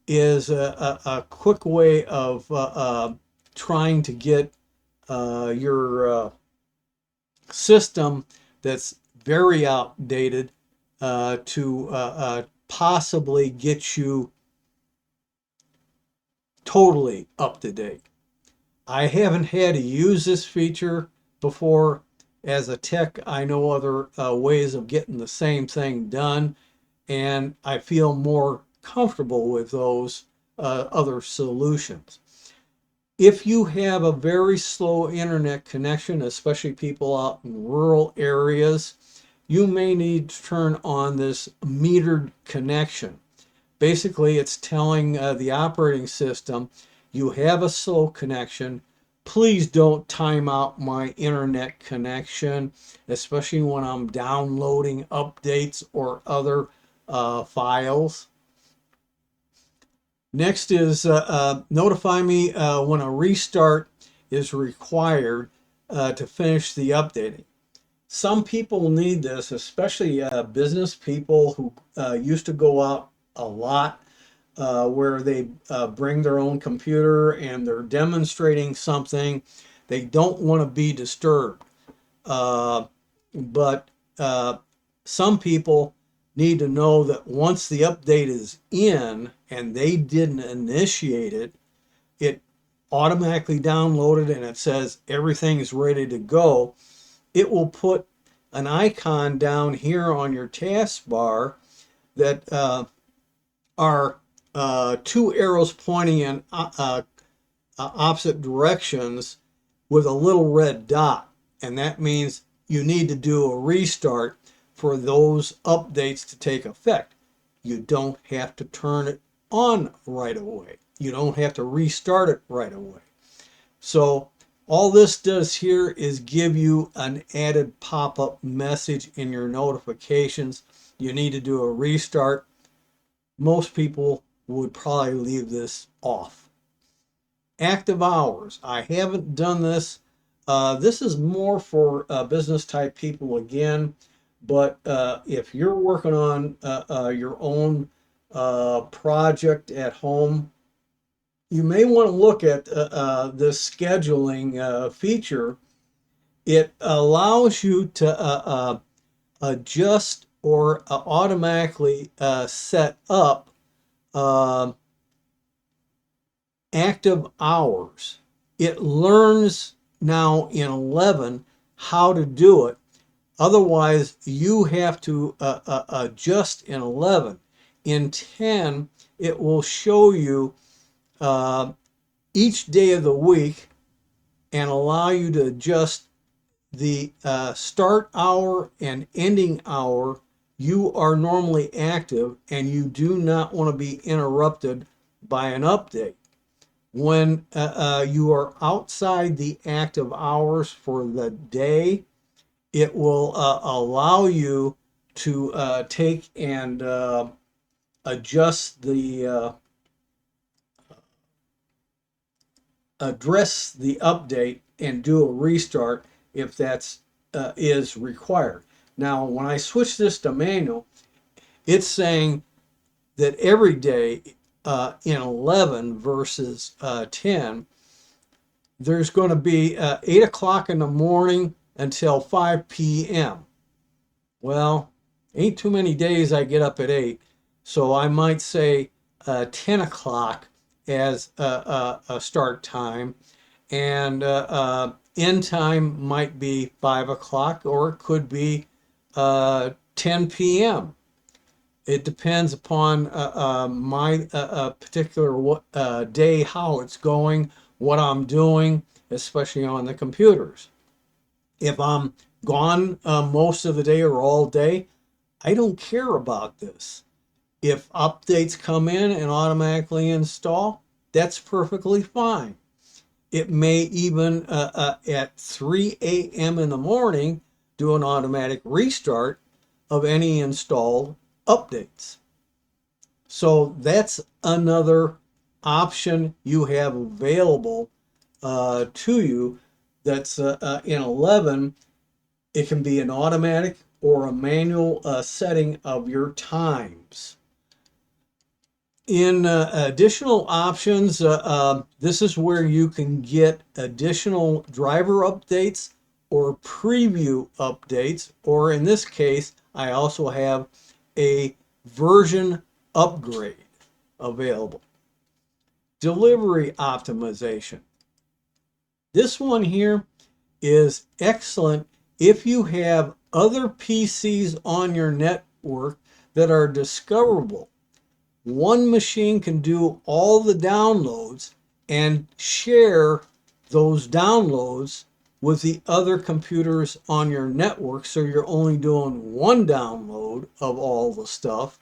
is a quick way of trying to get your system that's very outdated to possibly get you totally up to date. I haven't had to use this feature before. As a tech, I know other ways of getting the same thing done, and I feel more comfortable with those other solutions. If you have a very slow internet connection, especially people out in rural areas, you may need to turn on this metered connection. Basically, it's telling the operating system, you have a slow connection. Please don't time out my internet connection, especially when I'm downloading updates or other files. Next is notify me when a restart is required to finish the updating. Some people need this, especially business people who used to go out a lot, where they bring their own computer and they're demonstrating something. They don't want to be disturbed. But some people need to know that once the update is in and they didn't initiate it, it automatically downloaded and it says everything is ready to go. It will put an icon down here on your taskbar that are two arrows pointing in opposite directions with a little red dot, and that means you need to do a restart for those updates to take effect. You don't have to turn it on right away. You don't have to restart it right away. So all this does here is give you an added pop-up message in your notifications. You need to do a restart. Most people would probably leave this off. Active hours. I haven't done this. This is more for business type people again, but if you're working on your own project at home, you may want to look at this scheduling feature. It allows you to adjust or automatically set up active hours. It learns now in 11 how to do it. Otherwise, you have to adjust in 11. In 10, it will show you each day of the week and allow you to adjust the start hour and ending hour. You are normally active and you do not want to be interrupted by an update. When you are outside the active hours for the day, it will allow you to take and adjust the address the update and do a restart if that's is required. Now, when I switch this to manual, it's saying that every day in 11 versus 10, there's going to be 8 o'clock in the morning until 5 p.m. Well, ain't too many days I get up at 8, so I might say 10 o'clock as a start time, and end time might be 5 o'clock, or it could be 10 p.m. It depends upon my particular day, how it's going, what I'm doing, especially on the computers. If I'm gone most of the day or all day, I don't care about this. If updates come in and automatically install, that's perfectly fine. It may even at 3 a.m. in the morning do an automatic restart of any installed updates. So that's another option you have available to you. That's in 11. It can be an automatic or a manual setting of your times. In additional options, this is where you can get additional driver updates or preview updates, or in this case, I also have a version upgrade available. Delivery optimization. This one here is excellent if you have other PCs on your network that are discoverable. One machine can do all the downloads and share those downloads with the other computers on your network, so you're only doing one download of all the stuff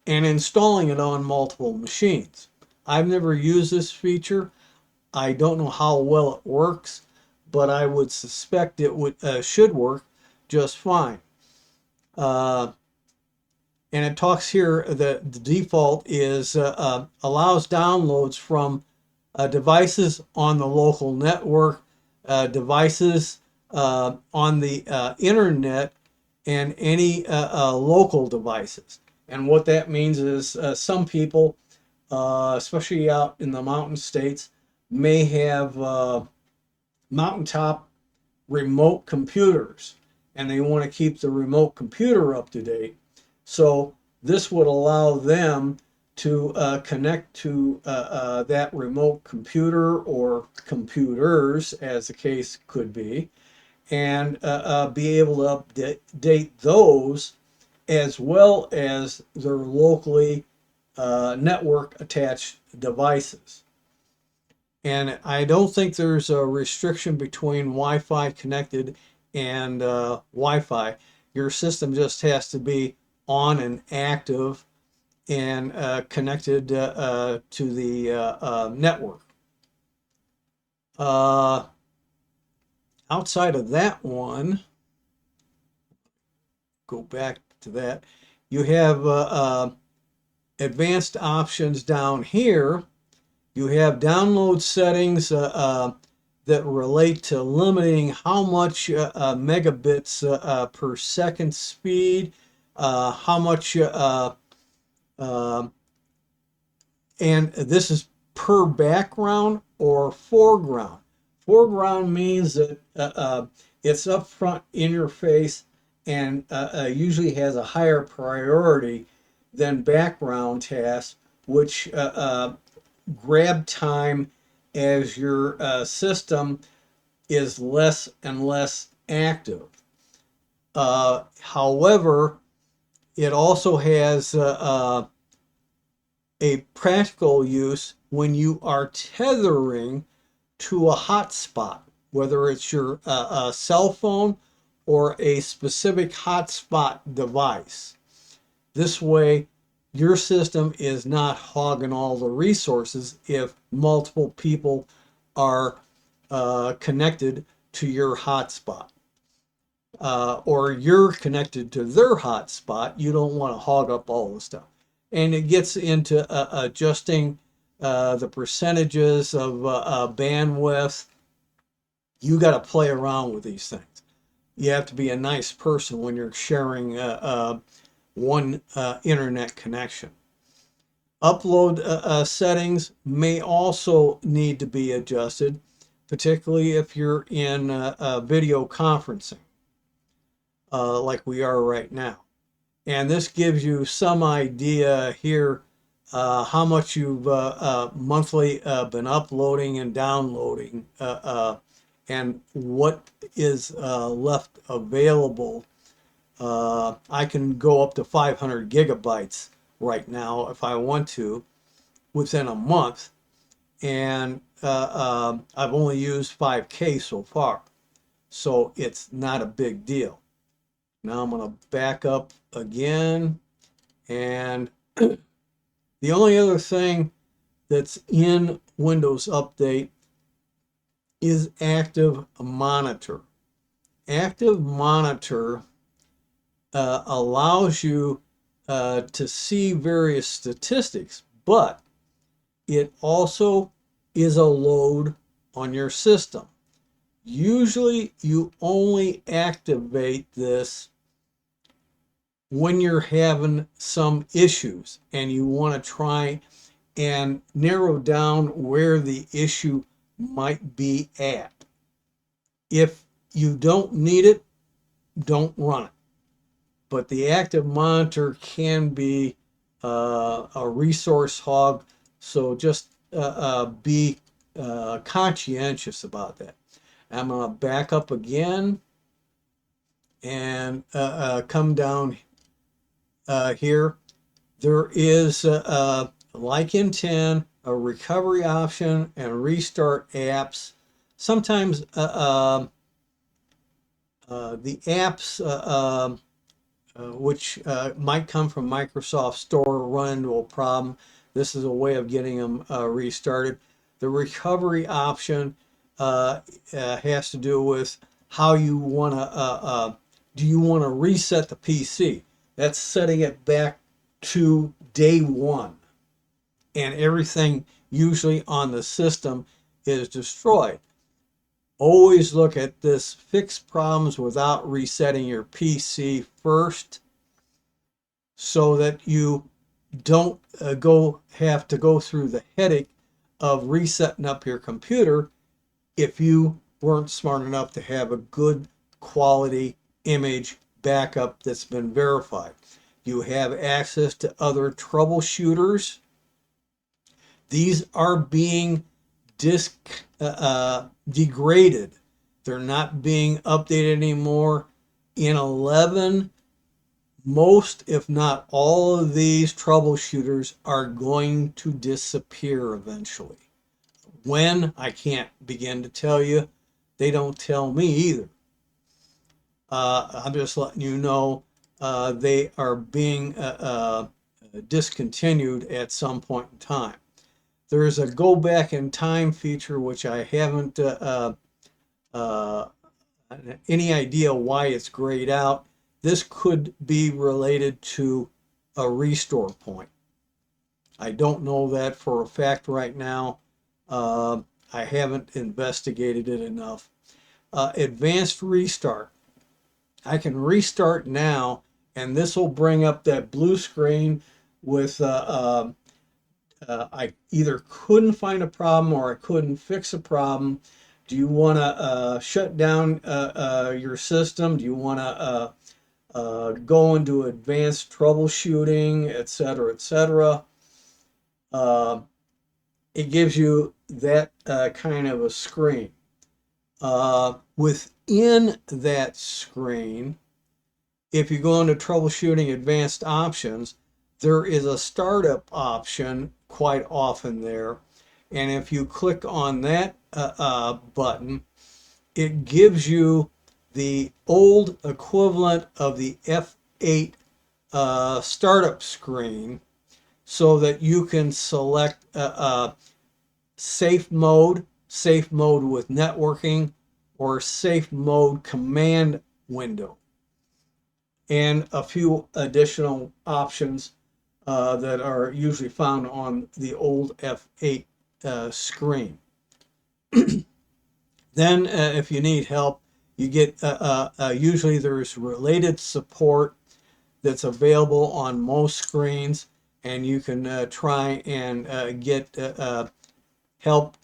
and installing it on multiple machines. I've never used this feature. I don't know how well it works, but I would suspect it should work just fine. And it talks here that the default is allows downloads from devices on the local network, devices on the internet, and any local devices. And what that means is some people, especially out in the mountain states, may have mountaintop remote computers, and they want to keep the remote computer up to date. So this would allow them to connect to that remote computer or computers, as the case could be, and be able to update those as well as their locally network attached devices. And I don't think there's a restriction between Wi-Fi connected and Wi-Fi. Your system just has to be on and active and connected to the network. Outside of that one, go back to that, you have advanced options down here. You have download settings that relate to limiting how much megabits per second speed, how much, and this is per background or foreground. Foreground means that it's up front in your face and usually has a higher priority than background tasks, which grab time as your system is less and less active. However, it also has a practical use when you are tethering to a hotspot, whether it's your cell phone or a specific hotspot device. This way, your system is not hogging all the resources if multiple people are connected to your hotspot. Or you're connected to their hotspot, you don't want to hog up all the stuff. And it gets into adjusting the percentages of bandwidth. You got to play around with these things. You have to be a nice person when you're sharing one internet connection. Upload settings may also need to be adjusted, particularly if you're in video conferencing, like we are right now. And this gives you some idea here how much you've monthly been uploading and downloading and what is left available. I can go up to 500 gigabytes right now if I want to within a month, and I've only used 5K so far, so it's not a big deal. Now I'm going to back up again, and the only other thing that's in Windows Update is Active Monitor. Active Monitor allows you to see various statistics, but it also is a load on your system. Usually you only activate this when you're having some issues and you want to try and narrow down where the issue might be at. If you don't need it, don't run it. But the active monitor can be a resource hog, so just be conscientious about that. I'm going to back up again and come down here. There is, like in 10, a recovery option and restart apps. Sometimes the apps which might come from Microsoft Store run into a problem. This is a way of getting them restarted. The recovery option has to do with how you want to, do you want to reset the PC? That's setting it back to day one. And everything usually on the system is destroyed. Always look at this, fix problems without resetting your PC first, so that you don't have to go through the headache of resetting up your computer if you weren't smart enough to have a good quality image backup that's been verified. You have access to other troubleshooters. These are being degraded. They're not being updated anymore. In 11, most, if not all of these troubleshooters are going to disappear eventually. When, I can't begin to tell you. They don't tell me either. I'm just letting you know they are being discontinued at some point in time. There is a go back in time feature, which I haven't any idea why it's grayed out. This could be related to a restore point. I don't know that for a fact right now. I haven't investigated it enough. Advanced restart. I can restart now, and this will bring up that blue screen with I either couldn't find a problem or I couldn't fix a problem. Do you want to shut down your system? Do you want to go into advanced troubleshooting, et cetera, et cetera? It gives you that kind of a screen. Within that screen, if you go into troubleshooting advanced options, there is a startup option quite often there. And if you click on that button, it gives you the old equivalent of the F8 startup screen so that you can select safe mode with networking, or safe mode command window, and a few additional options that are usually found on the old F8 screen. Then if you need help, you get usually there's related support that's available on most screens, and you can try and get help.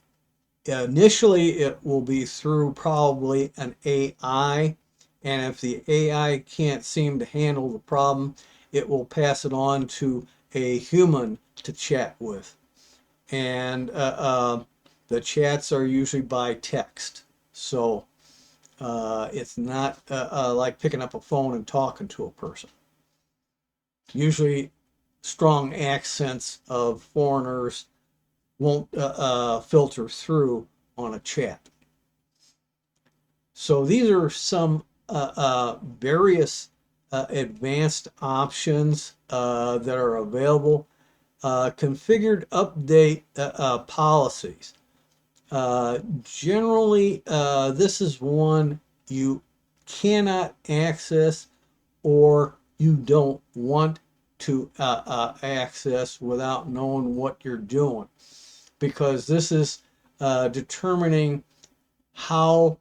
Initially, it will be through probably an AI, and if the AI can't seem to handle the problem, it will pass it on to a human to chat with. And the chats are usually by text, so it's not like picking up a phone and talking to a person. Usually strong accents of foreigners won't filter through on a chat. So these are some various advanced options that are available. Configured update policies. Generally, this is one you cannot access or you don't want to access without knowing what you're doing, because this is determining how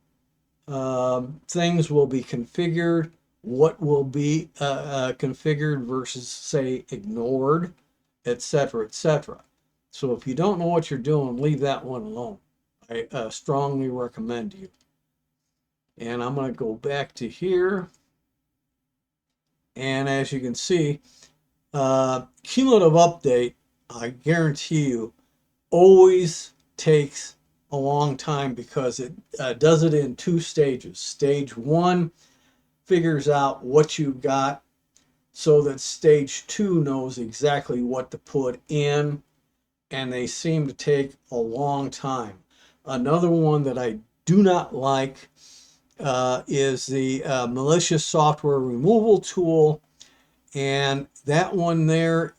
things will be configured, what will be configured versus, say, ignored, etc., etc. So if you don't know what you're doing, leave that one alone. I strongly recommend you. And I'm going to go back to here. And as you can see, cumulative update, I guarantee you, always takes a long time, because it does it in two stages. Stage one figures out what you've got so that stage two knows exactly what to put in, and they seem to take a long time. Another one that I do not like is the malicious software removal tool, and that one there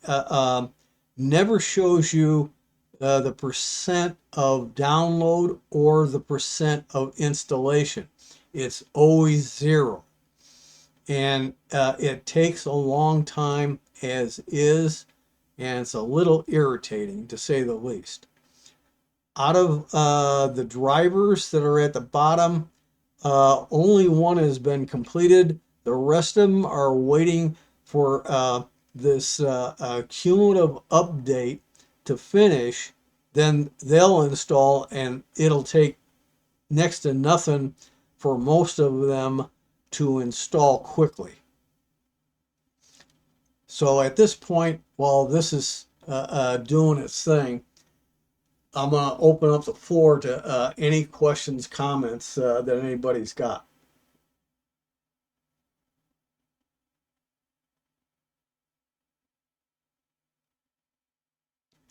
never shows you the percent of download or the percent of installation. It's always 0. And it takes a long time as is, and it's a little irritating to say the least. Out of the drivers that are at the bottom, only one has been completed. The rest of them are waiting for this cumulative update to finish. Then they'll install, and it'll take next to nothing for most of them to install quickly. So at this point, while this is doing its thing, I'm going to open up the floor to any questions, comments that anybody's got.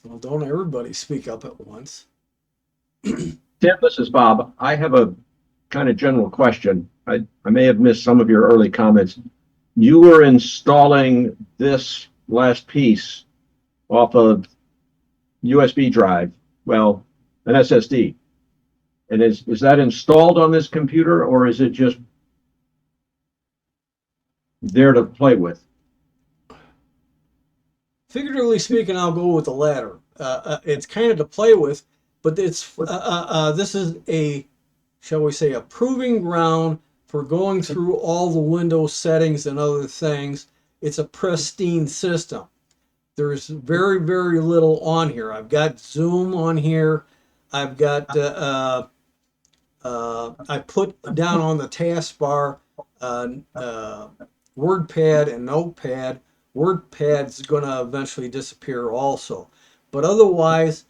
Well, don't everybody speak up at once. Tim, this is Bob. I have a kind of general question. I may have missed some of your early comments. You were installing this last piece off of USB drive, well, an SSD. And is that installed on this computer, or is it just there to play with? Figuratively speaking, I'll go with the latter. It's kind of to play with, but this is a, shall we say, a proving ground for going through all the Windows settings and other things. It's a pristine system. There's very, very little on here. I've got Zoom on here. I've got, I put down on the taskbar WordPad and Notepad. WordPad's going to eventually disappear also. But otherwise,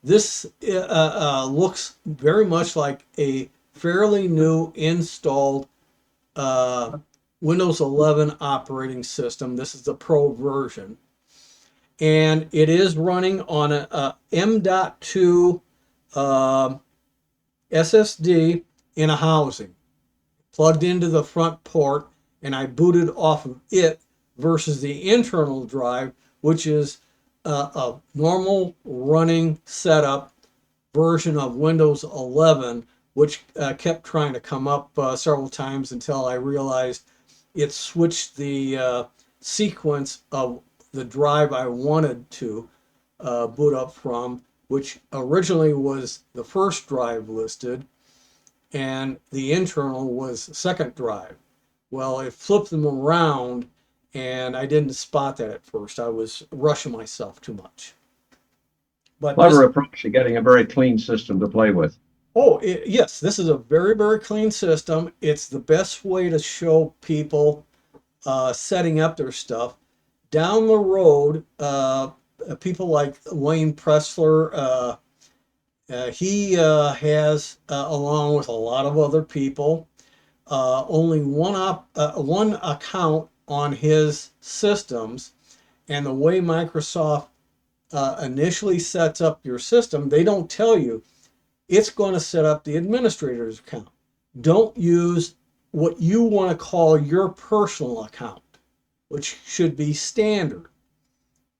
this looks very much like a fairly new installed Windows 11 operating system. This is the Pro version. And it is running on a M.2 SSD in a housing, plugged into the front port, and I booted off of it versus the internal drive, which is a normal running setup version of Windows 11, which kept trying to come up several times until I realized it switched the sequence of the drive I wanted to boot up from, which originally was the first drive listed, and the internal was the second drive. Well, it flipped them around, and I didn't spot that at first. I was rushing myself too much. But Clever approach to getting a very clean system to play with. Yes, this is a very, very clean system. It's the best way to show people setting up their stuff. Down the road, people like Wayne Pressler, he has, along with a lot of other people, only one account on his systems. And the way Microsoft initially sets up your system, they don't tell you it's going to set up the administrator's account. Don't use what you want to call your personal account, which should be standard.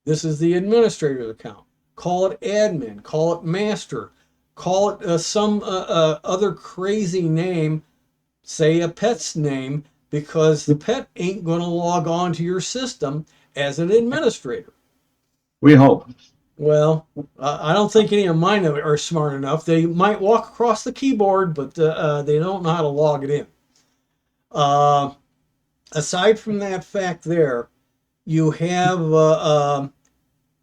This is the administrator's account. Call it admin, call it master, call it some other crazy name, say a pet's name, because the pet ain't going to log on to your system as an administrator. We hope. Well, I don't think any of mine are smart enough. They might walk across the keyboard, but they don't know how to log it in. Aside from that fact there, you have,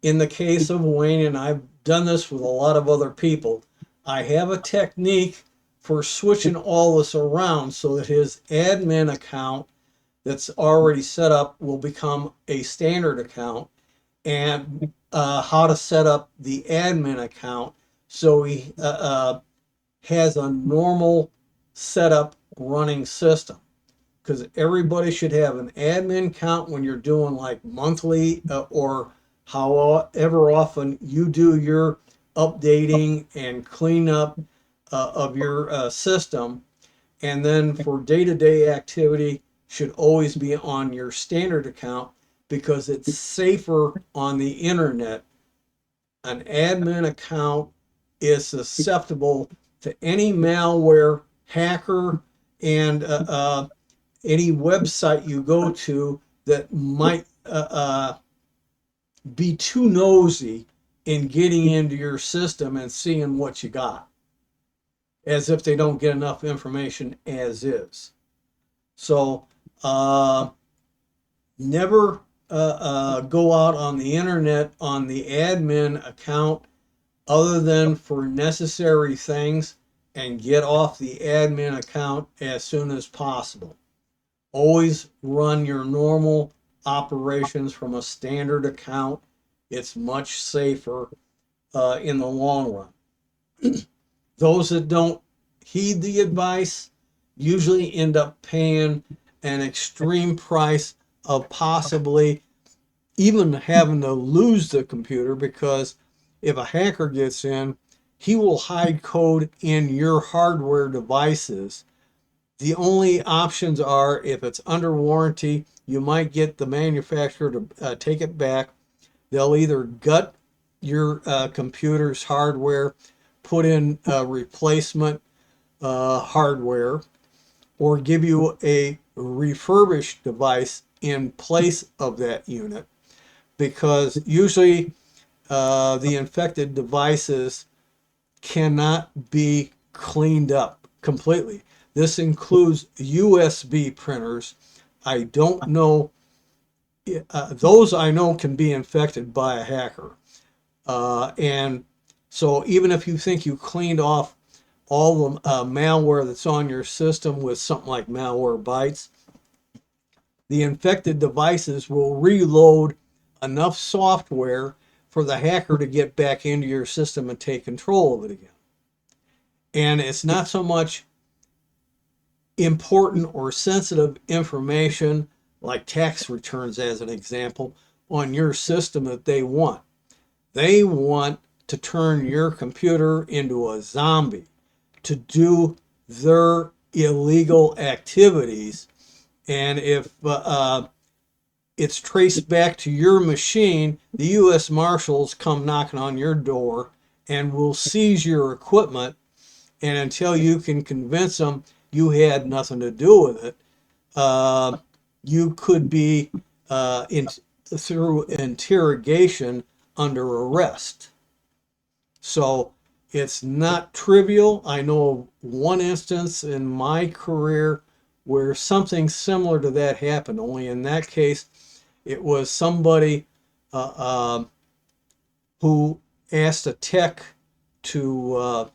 in the case of Wayne, and I've done this with a lot of other people, I have a technique for switching all this around so that his admin account that's already set up will become a standard account, and how to set up the admin account so he has a normal setup running system. Because everybody should have an admin account when you're doing like monthly or however often you do your updating and cleanup of your system. And then for day-to-day activity should always be on your standard account, because it's safer on the internet. An admin account is susceptible to any malware, hacker, and any website you go to that might be too nosy in getting into your system and seeing what you got, as if they don't get enough information as is. So never go out on the internet on the admin account other than for necessary things, and get off the admin account as soon as possible. Always run your normal operations from a standard account. It's much safer in the long run. Those that don't heed the advice usually end up paying an extreme price of possibly even having to lose the computer, because if a hacker gets in, he will hide code in your hardware devices The only options are if it's under warranty, you might get the manufacturer to take it back. They'll either gut your computer's hardware, put in replacement hardware, or give you a refurbished device in place of that unit, because usually the infected devices cannot be cleaned up completely. This includes USB printers. I don't know, those I know can be infected by a hacker. And so even if you think you cleaned off all the malware that's on your system with something like Malwarebytes, the infected devices will reload enough software for the hacker to get back into your system and take control of it again. And it's not so much important or sensitive information like tax returns, as an example, on your system that they want. They want to turn your computer into a zombie to do their illegal activities. And if it's traced back to your machine, the U.S. Marshals come knocking on your door and will seize your equipment. And until you can convince them you had nothing to do with it, you could be through interrogation under arrest. So it's not trivial. I know of one instance in my career where something similar to that happened, only in that case, it was somebody who asked a tech to,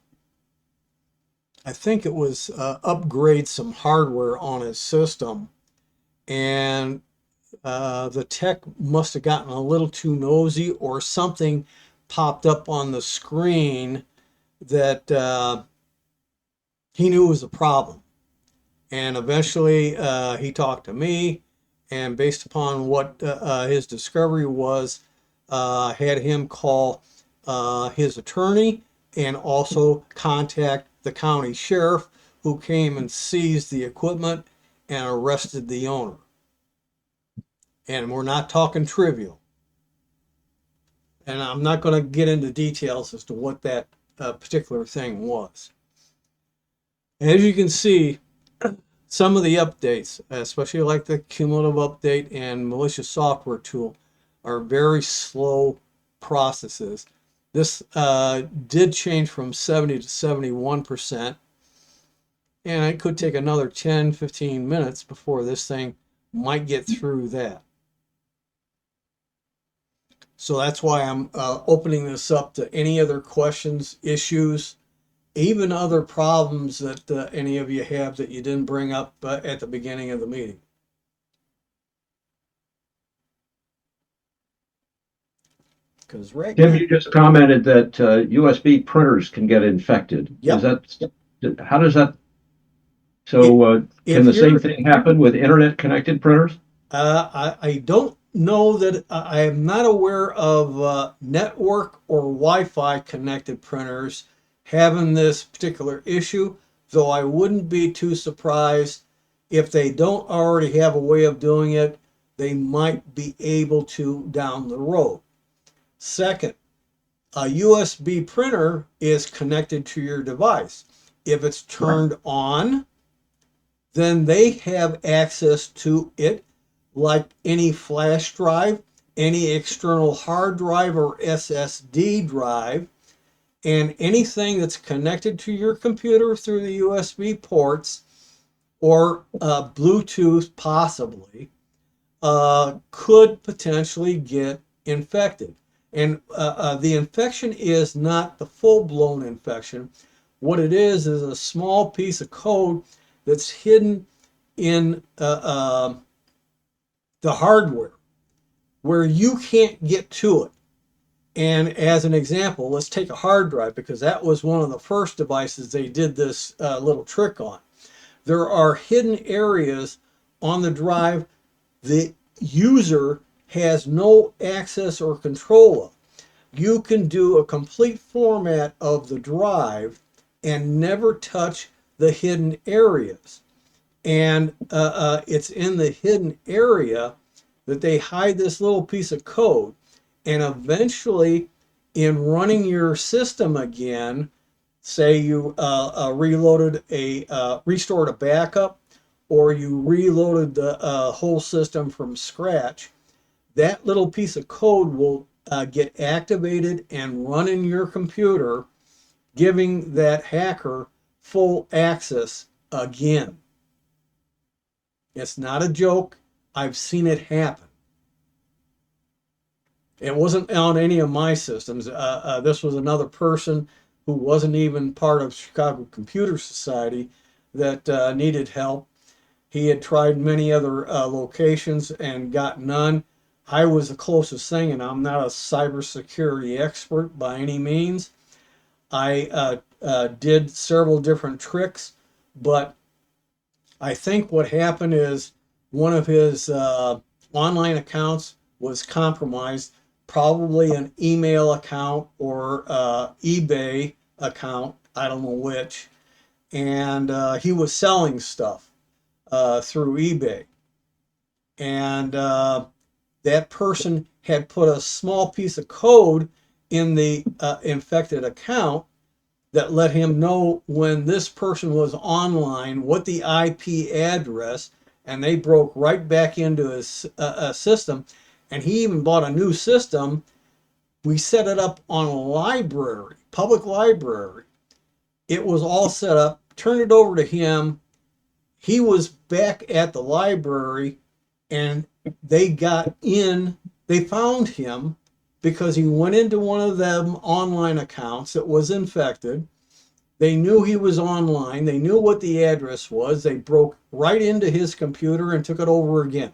I think it was upgrade some hardware on his system. And the tech must have gotten a little too nosy, or something popped up on the screen that he knew was a problem. And eventually he talked to me, and based upon what his discovery was, had him call his attorney and also contact the county sheriff, who came and seized the equipment and arrested the owner. And we're not talking trivial. And I'm not going to get into details as to what that particular thing was. As you can see, some of the updates, especially like the cumulative update and malicious software tool, are very slow processes. This did change from 70 to 71%, and it could take another 10-15 minutes before this thing might get through that. So that's why I'm opening this up to any other questions, issues, even other problems that any of you have that you didn't bring up at the beginning of the meeting. Because right Tim, now, you just commented that USB printers can get infected. Yep. Is that, how does that, so can the same thing happen with internet connected printers? I don't know that, I am not aware of network or Wi-Fi connected printers having this particular issue, though I wouldn't be too surprised if they don't already have a way of doing it. They might be able to down the road. Second, a USB printer is connected to your device. If it's turned on, then they have access to it like any flash drive, any external hard drive or SSD drive, and anything that's connected to your computer through the USB ports or Bluetooth possibly could potentially get infected. And the infection is not the full-blown infection. What it is a small piece of code that's hidden in the hardware where you can't get to it. And as an example, let's take a hard drive, because that was one of the first devices they did this little trick on. There are hidden areas on the drive the user has no access or control of. You can do a complete format of the drive and never touch the hidden areas. and it's in the hidden area that they hide this little piece of code. And eventually, in running your system again, say you restored a backup, or you reloaded the whole system from scratch, that little piece of code will get activated and run in your computer, giving that hacker full access again. It's not a joke. I've seen it happen. It wasn't on any of my systems. This was another person who wasn't even part of Chicago Computer Society that needed help. He had tried many other locations and got none. I was the closest thing, and I'm not a cybersecurity expert by any means. I did several different tricks, but I think what happened is one of his online accounts was compromised, probably an email account or eBay account, I don't know which, and he was selling stuff through eBay. And that person had put a small piece of code in the infected account that let him know when this person was online, what the IP address, and they broke right back into his system. And he even bought a new system. We set it up on a library, public library. It was all set up, turned it over to him. He was back at the library, and they got in, they found him because he went into one of them online accounts that was infected. They knew he was online. They knew what the address was. They broke right into his computer and took it over again.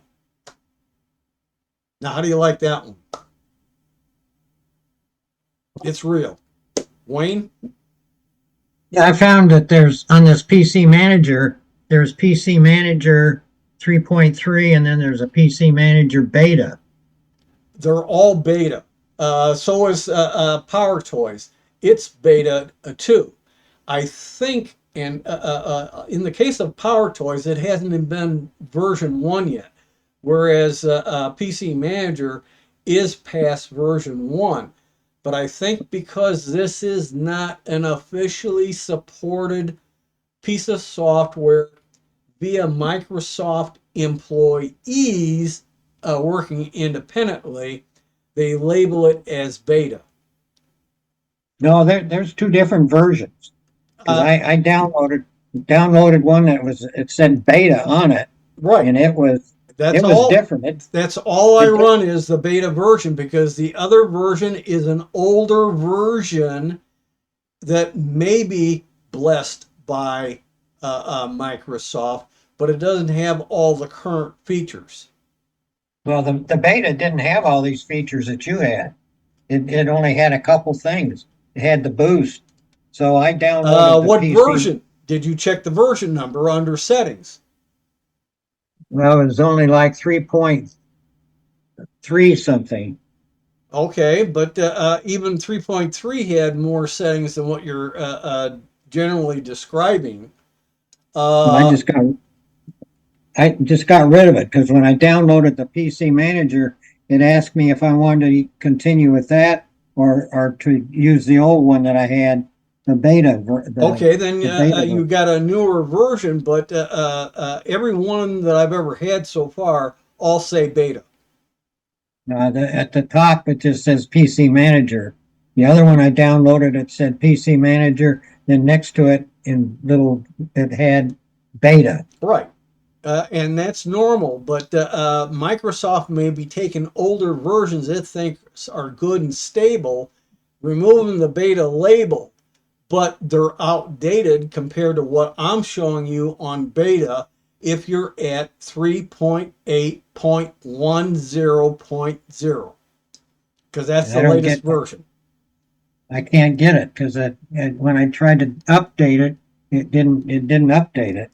Now, how do you like that one? It's real. Wayne? Yeah, I found that there's on this PC Manager, there's PC Manager 3.3 and then there's a PC Manager Beta. They're all beta. So is Power Toys. It's beta too. I think, and in the case of Power Toys, it hasn't been version 1 yet, whereas PC Manager is past version 1. But I think because this is not an officially supported piece of software via Microsoft employees working independently, they label it as beta. No, there's two different versions. 'Cause I downloaded one that it said beta on it, Right. and it was different. That's all I run is the beta version, because the other version is an older version that may be blessed by Microsoft, but it doesn't have all the current features. Well, the beta didn't have all these features that you had. It only had a couple things. It had the boost. So I downloaded the What PC. version? Did you check the version number under settings? Well, it was only like 3.3 something. Okay, but even 3.3 had more settings than what you're generally describing. I just got rid of it because when I downloaded the PC Manager, it asked me if I wanted to continue with that or to use the old one that I had, the beta. Okay, then beta you got a newer version, but every one that I've ever had so far all say beta. At the top, it just says PC Manager. The other one I downloaded, it said PC Manager. Then next to it, it had beta. Right. And that's normal, but Microsoft may be taking older versions it thinks are good and stable, removing the beta label, but they're outdated compared to what I'm showing you on beta if you're at 3.8.10.0, because that's the latest version. I can't get it because when I tried to update it, it didn't update it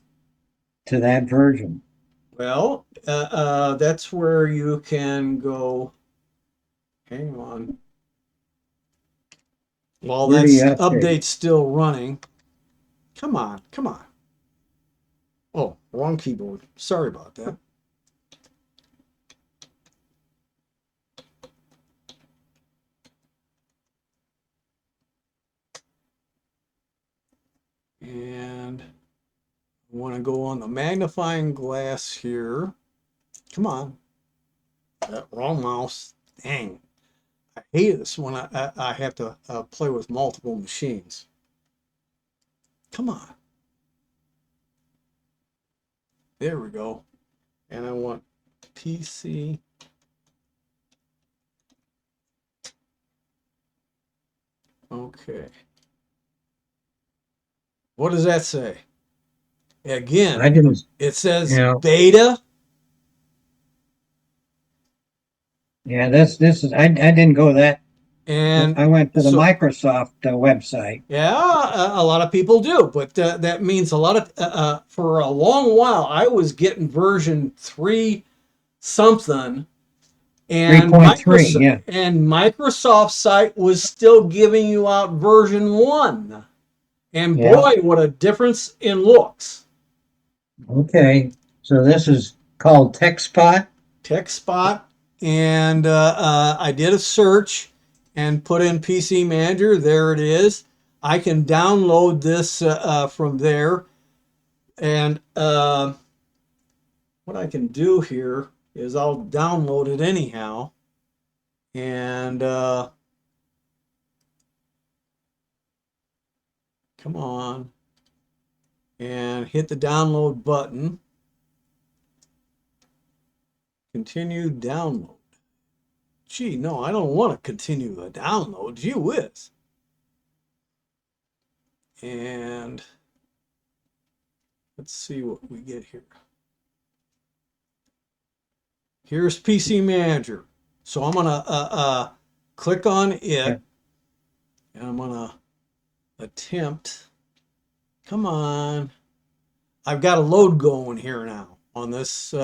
to that version. Well, that's where you can go. Hang on. While that update's still running. Come on. Oh, wrong keyboard. Sorry about that. And I want to go on the magnifying glass here. Come on. Wrong mouse. Dang. I hate this when I have to play with multiple machines. Come on. There we go. And I want PC. Okay. What does that say? Again, I didn't, it says Yeah. beta. yeah, this is, I didn't go that, And I went to the so, Microsoft website. yeah, a lot of people do, but that means a lot of, for a long while, I was getting version 3 something, and 3.3, yeah. Microsoft's site was still giving you out version 1. And Yeah. boy, what a difference in looks. Okay, so this is called TechSpot. TechSpot, and I did a search and put in PC Manager. There it is. I can download this from there, and what I can do here is I'll download it anyhow, and come on, and hit the download button. Continue download. Gee, no, I don't want to continue the download. Gee whiz. And let's see what we get here. Here's PC Manager. So I'm gonna click on it, Yeah. and I'm gonna attempt. Come on. I've got a load going here now on this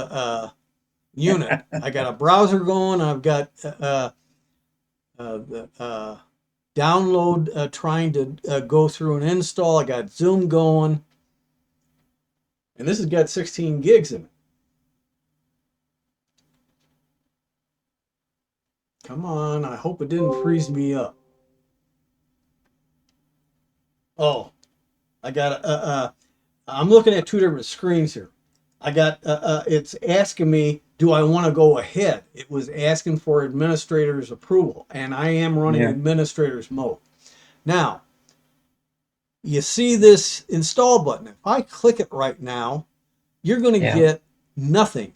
unit. I got a browser going. I've got the download trying to go through and install. I got Zoom going. And this has got 16 gigs in it. Come on, I hope it didn't freeze me up. Oh, I got I'm looking at 2 different screens here. I got it's asking me, do I want to go ahead? It was asking for administrator's approval, and I am running Yeah. administrator's mode. Now, you see this install button. If I click it right now, you're going to Yeah. get nothing.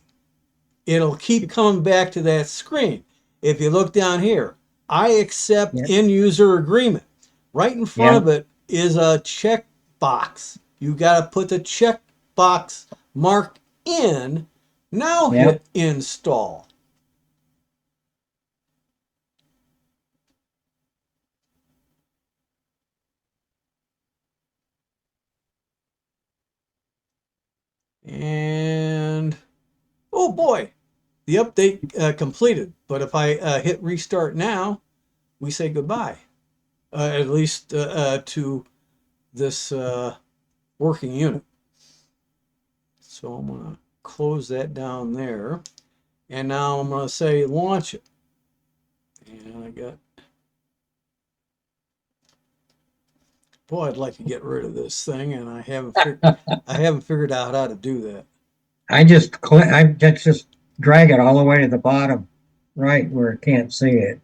It'll keep coming back to that screen. If you look down here, I accept Yeah. end user agreement. Right in front Yeah. of it is a check box. You got to put the check box mark in. Now Yeah. hit install. And oh boy, the update completed. But if I hit restart now, we say goodbye, at least to this working unit. So I'm going to close that down there. And now I'm going to say launch it. And I got, boy, I'd like to get rid of this thing, and I haven't figured out how to do that. I just drag it all the way to the bottom, right where it can't see it.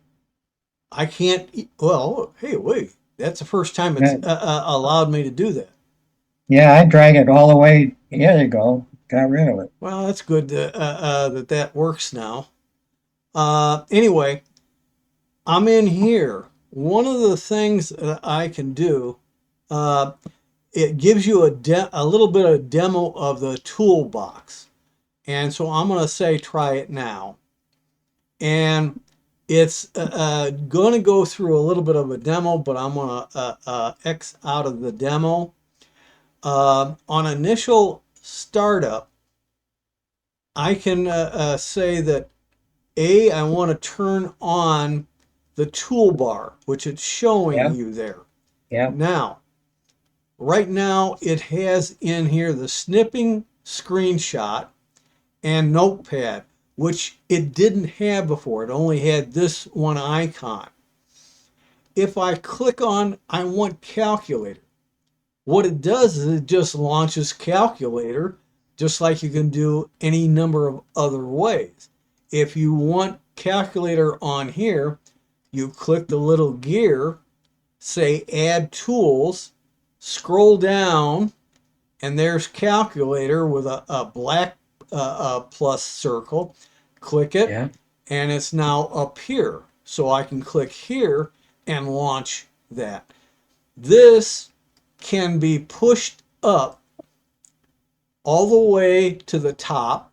I can't, well, hey, wait, that's the first time it's allowed me to do that. Yeah, I drag it all the way. Here you go. Got rid of it. Well, that's good that works now. Anyway, I'm in here. One of the things that I can do, it gives you a little bit of demo of the toolbox. And so I'm going to say try it now. And it's going to go through a little bit of a demo, but I'm going to X out of the demo. On initial startup, I can say that I want to turn on the toolbar, which it's showing Yeah. you there. Yeah. Now, right now it has in here the snipping screenshot and notepad, which it didn't have before. It only had this one icon. If I click on I want calculator, what it does is it just launches calculator, just like you can do any number of other ways. If you want calculator on here, you click the little gear, say add tools, scroll down, and there's calculator with a black plus circle. Click it, Yeah. and it's now up here. So I can click here and launch that. This can be pushed up all the way to the top.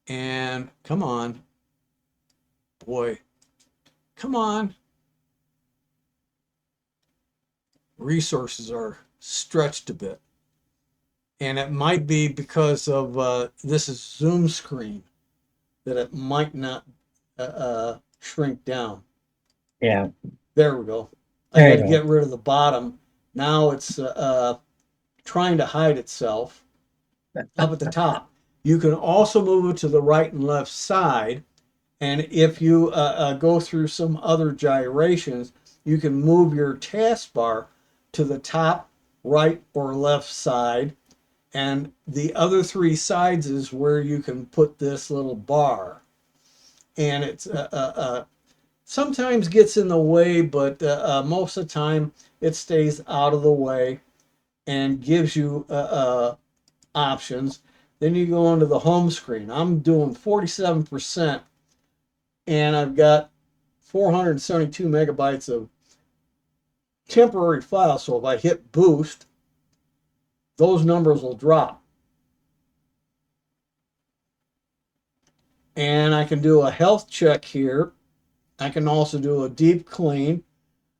And come on, boy, come on. Resources are stretched a bit. And it might be because of this is Zoom screen that it might not shrink down. Yeah, There we go. I There had you to go. get rid of the bottom. Now it's trying to hide itself up at the top. You can also move it to the right and left side. And if you go through some other gyrations, you can move your taskbar to the top, right, or left side. And the other three sides is where you can put this little bar. And it's sometimes gets in the way, but most of the time it stays out of the way and gives you options. Then you go into the home screen. I'm doing 47%, and I've got 472 megabytes of temporary files. So if I hit boost, those numbers will drop. And I can do a health check here. I can also do a deep clean.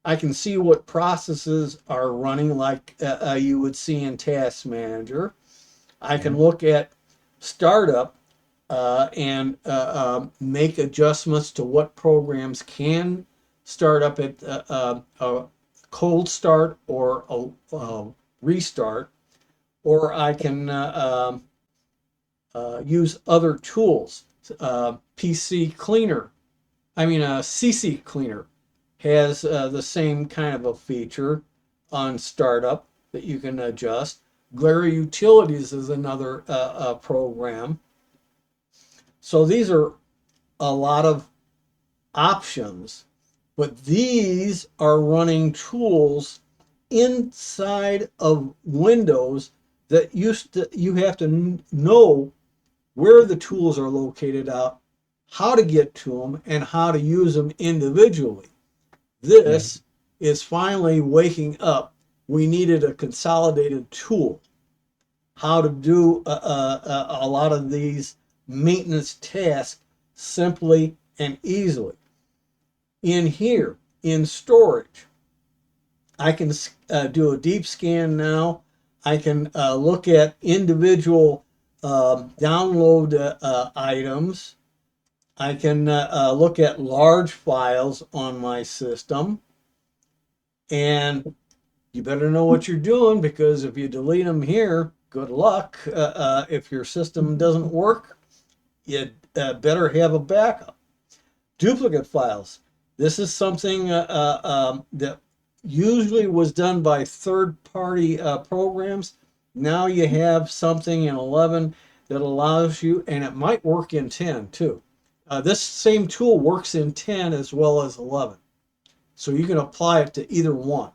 I can see what processes are running like you would see in Task Manager. I can look at startup and make adjustments to what programs can start up at a cold start or a restart, or I can use other tools. CC Cleaner has the same kind of a feature on startup that you can adjust. Glare Utilities is another program. So these are a lot of options, but these are running tools inside of Windows that you have to know where the tools are located out, how to get to them, and how to use them individually. This is finally waking up. We needed a consolidated tool, how to do a lot of these maintenance tasks simply and easily. In here, in storage, I can do a deep scan now. I can look at individual download items. I can look at large files on my system. And you better know what you're doing, because if you delete them here, good luck. If your system doesn't work, you better have a backup. Duplicate files. This is something that usually was done by third-party programs. Now you have something in 11 that allows you, and it might work in 10 too. This same tool works in 10 as well as 11. So you can apply it to either one.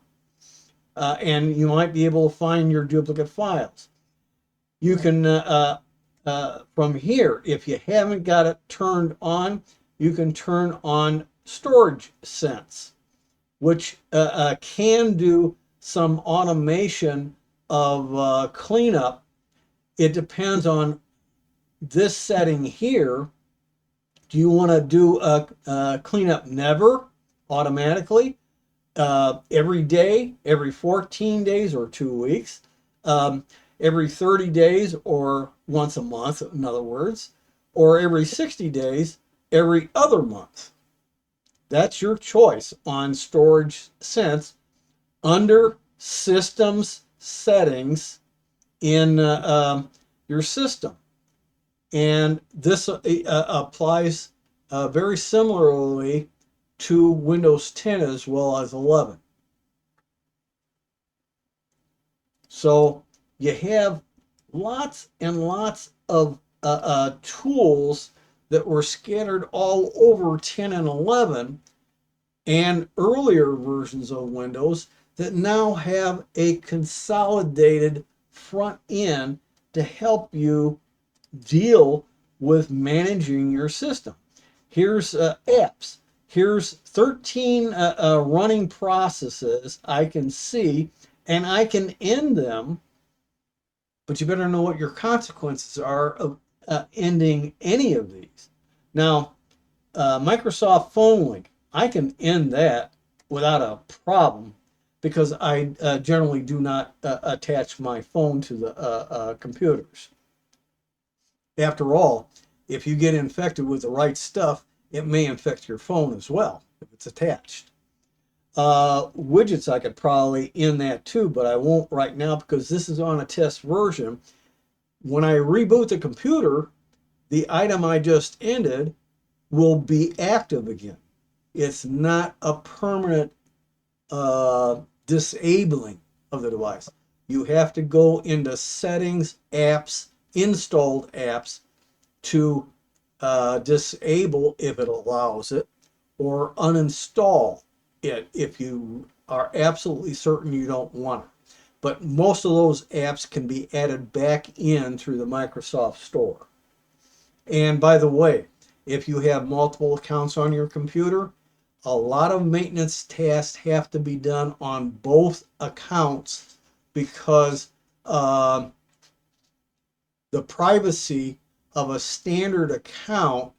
And you might be able to find your duplicate files. You can, from here, if you haven't got it turned on, you can turn on Storage Sense, which can do some automation of cleanup. It depends on this setting here. Do you want to do a cleanup never automatically? Every day, every 14 days or 2 weeks, every 30 days or once a month, in other words, or every 60 days, every other month. That's your choice on Storage Sense under Systems Settings in your system. And this applies very similarly to Windows 10 as well as 11. So you have lots and lots of tools that were scattered all over 10 and 11 and earlier versions of Windows that now have a consolidated front end to help you deal with managing your system. Here's apps. Here's 13 running processes I can see, and I can end them, but you better know what your consequences are of ending any of these. Now, Microsoft Phone Link, I can end that without a problem because I generally do not attach my phone to the computers. After all, if you get infected with the right stuff, it may infect your phone as well if it's attached. Widgets, I could probably end that too, but I won't right now because this is on a test version. When I reboot the computer, the item I just ended will be active again. It's not a permanent disabling of the device. You have to go into settings, apps, installed apps to disable if it allows it, or uninstall it if you are absolutely certain you don't want it. But most of those apps can be added back in through the Microsoft Store. And by the way, if you have multiple accounts on your computer, a lot of maintenance tasks have to be done on both accounts because the privacy of a standard account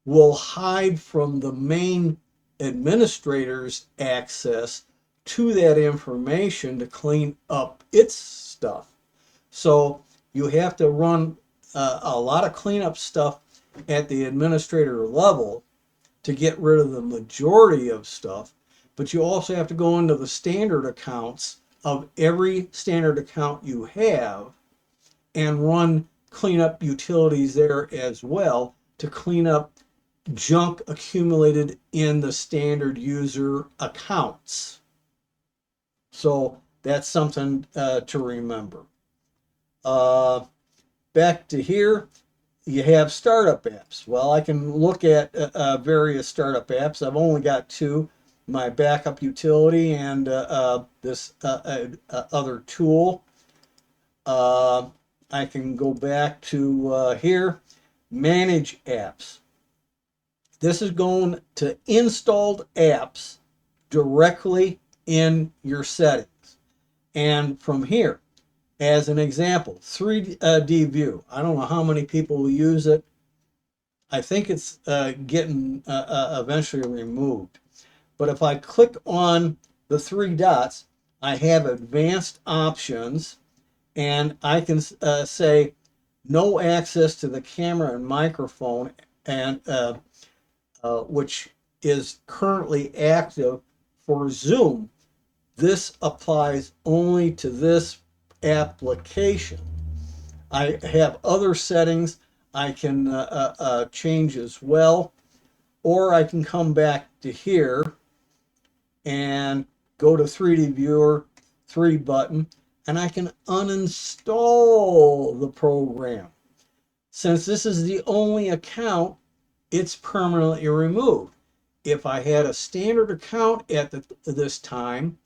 will hide from the main administrator's access to that information to clean up its stuff. So you have to run a lot of cleanup stuff at the administrator level to get rid of the majority of stuff, but you also have to go into the standard accounts of every standard account you have and run cleanup utilities there as well to clean up junk accumulated in the standard user accounts. So that's something to remember. Back to here, you have startup apps. Well, I can look at various startup apps. I've only got two, my backup utility and this other tool. I can go back to here, manage apps. This is going to installed apps directly in your settings. And from here, as an example, 3D view. I don't know how many people will use it. I think it's getting eventually removed. But if I click on the three dots, I have advanced options, and I can say no access to the camera and microphone, and which is currently active for Zoom. This applies only to this application. I have other settings I can change as well, or I can come back to here and go to 3D viewer, 3 button, and I can uninstall the program. Since this is the only account, it's permanently removed. If I had a standard account at this time,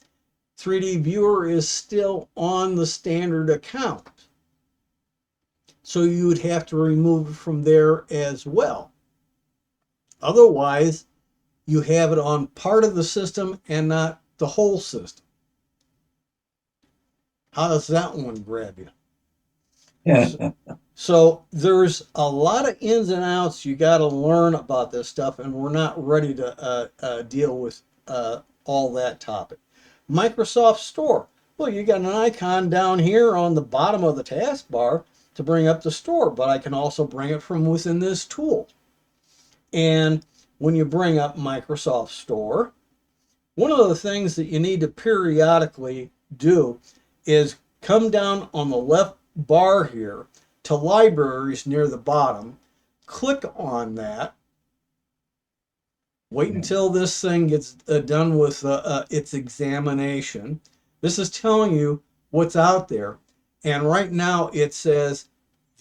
3D viewer is still on the standard account. So you would have to remove it from there as well. Otherwise, you have it on part of the system and not the whole system. How does that one grab you? Yeah. So there's a lot of ins and outs you got to learn about this stuff, and we're not ready to deal with all that topic. Microsoft Store. Well, you got an icon down here on the bottom of the taskbar to bring up the store, but I can also bring it from within this tool. And when you bring up Microsoft Store, one of the things that you need to periodically do is come down on the left bar here to libraries near the bottom. Click on that. Wait until this thing gets done with its examination. This is telling you what's out there. And right now it says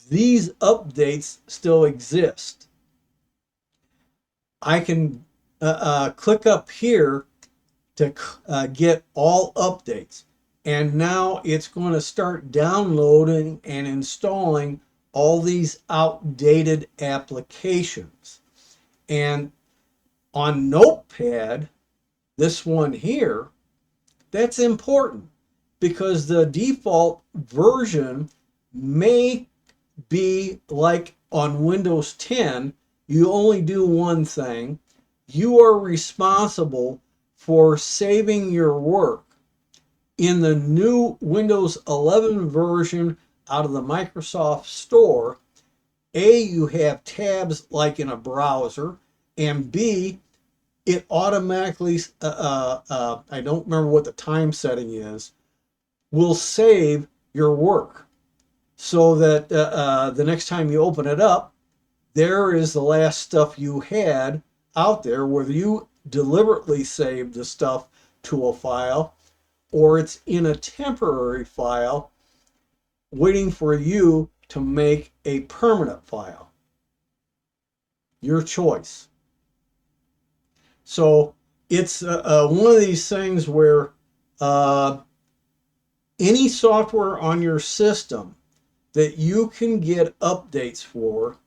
these updates still exist. I can click up here to get all updates. And now it's going to start downloading and installing all these outdated applications. And on Notepad, this one here, that's important because the default version may be like on Windows 10, you only do one thing. You are responsible for saving your work. In the new Windows 11 version out of the Microsoft Store, A, you have tabs like in a browser, and B, it automatically, I don't remember what the time setting is, will save your work so that the next time you open it up, there is the last stuff you had out there, whether you deliberately saved the stuff to a file or it's in a temporary file waiting for you to make a permanent file. Your choice. So it's one of these things where any software on your system that you can get updates for,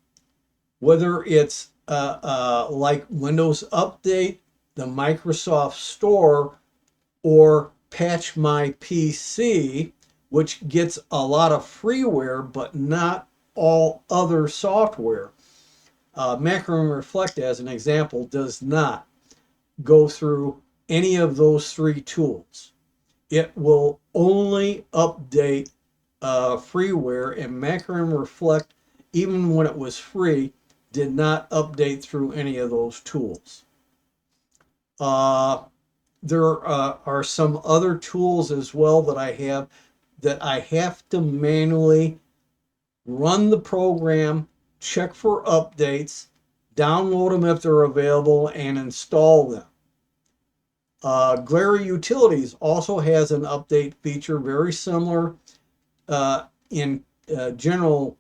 whether it's like Windows Update, the Microsoft Store, or Patch My PC, which gets a lot of freeware but not all other software. Macro and Reflect, as an example, does not go through any of those three tools. It will only update freeware, and Macro and Reflect, even when it was free, did not update through any of those tools. There are some other tools as well that I have to manually run the program, check for updates, download them if they're available, and install them. Glary Utilities also has an update feature very similar in general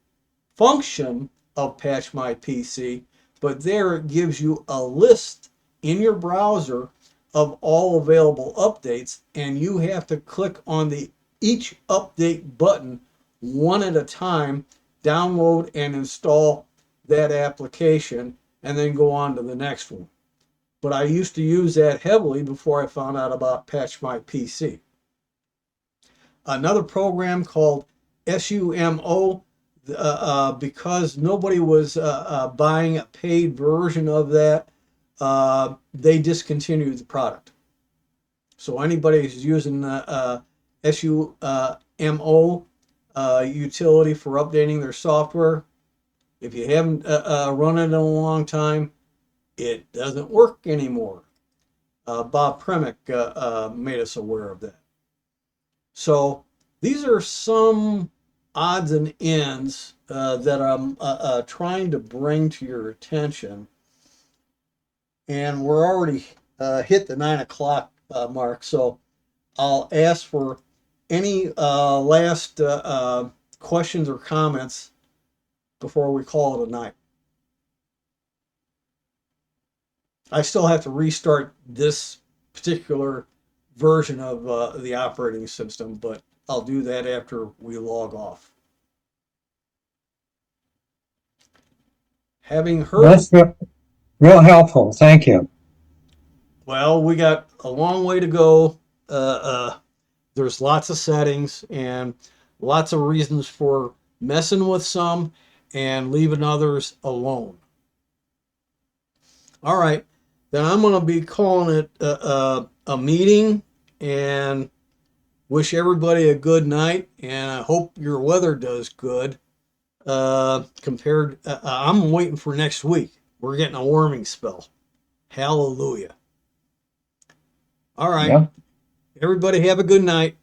function of Patch My PC, but there it gives you a list in your browser of all available updates, and you have to click on each update button one at a time, download and install that application, and then go on to the next one. But I used to use that heavily before I found out about Patch My PC. Another program called SUMO, because nobody was buying a paid version of that, they discontinued the product. So anybody who's using SUMO utility for updating their software, if you haven't run it in a long time, it doesn't work anymore. Bob Premick made us aware of that. So these are some odds and ends that I'm trying to bring to your attention. And we're already hit the 9 o'clock mark, so I'll ask for any last questions or comments before we call it a night. I still have to restart this particular version of the operating system, but I'll do that after we log off. Having heard... That's real helpful. Thank you. Well, we got a long way to go. There's lots of settings and lots of reasons for messing with some and leaving others alone. All right, then I'm going to be calling it a meeting and wish everybody a good night. And I hope your weather does good. I'm waiting for next week. We're getting a warming spell. Hallelujah. All right. Yep. Everybody have a good night.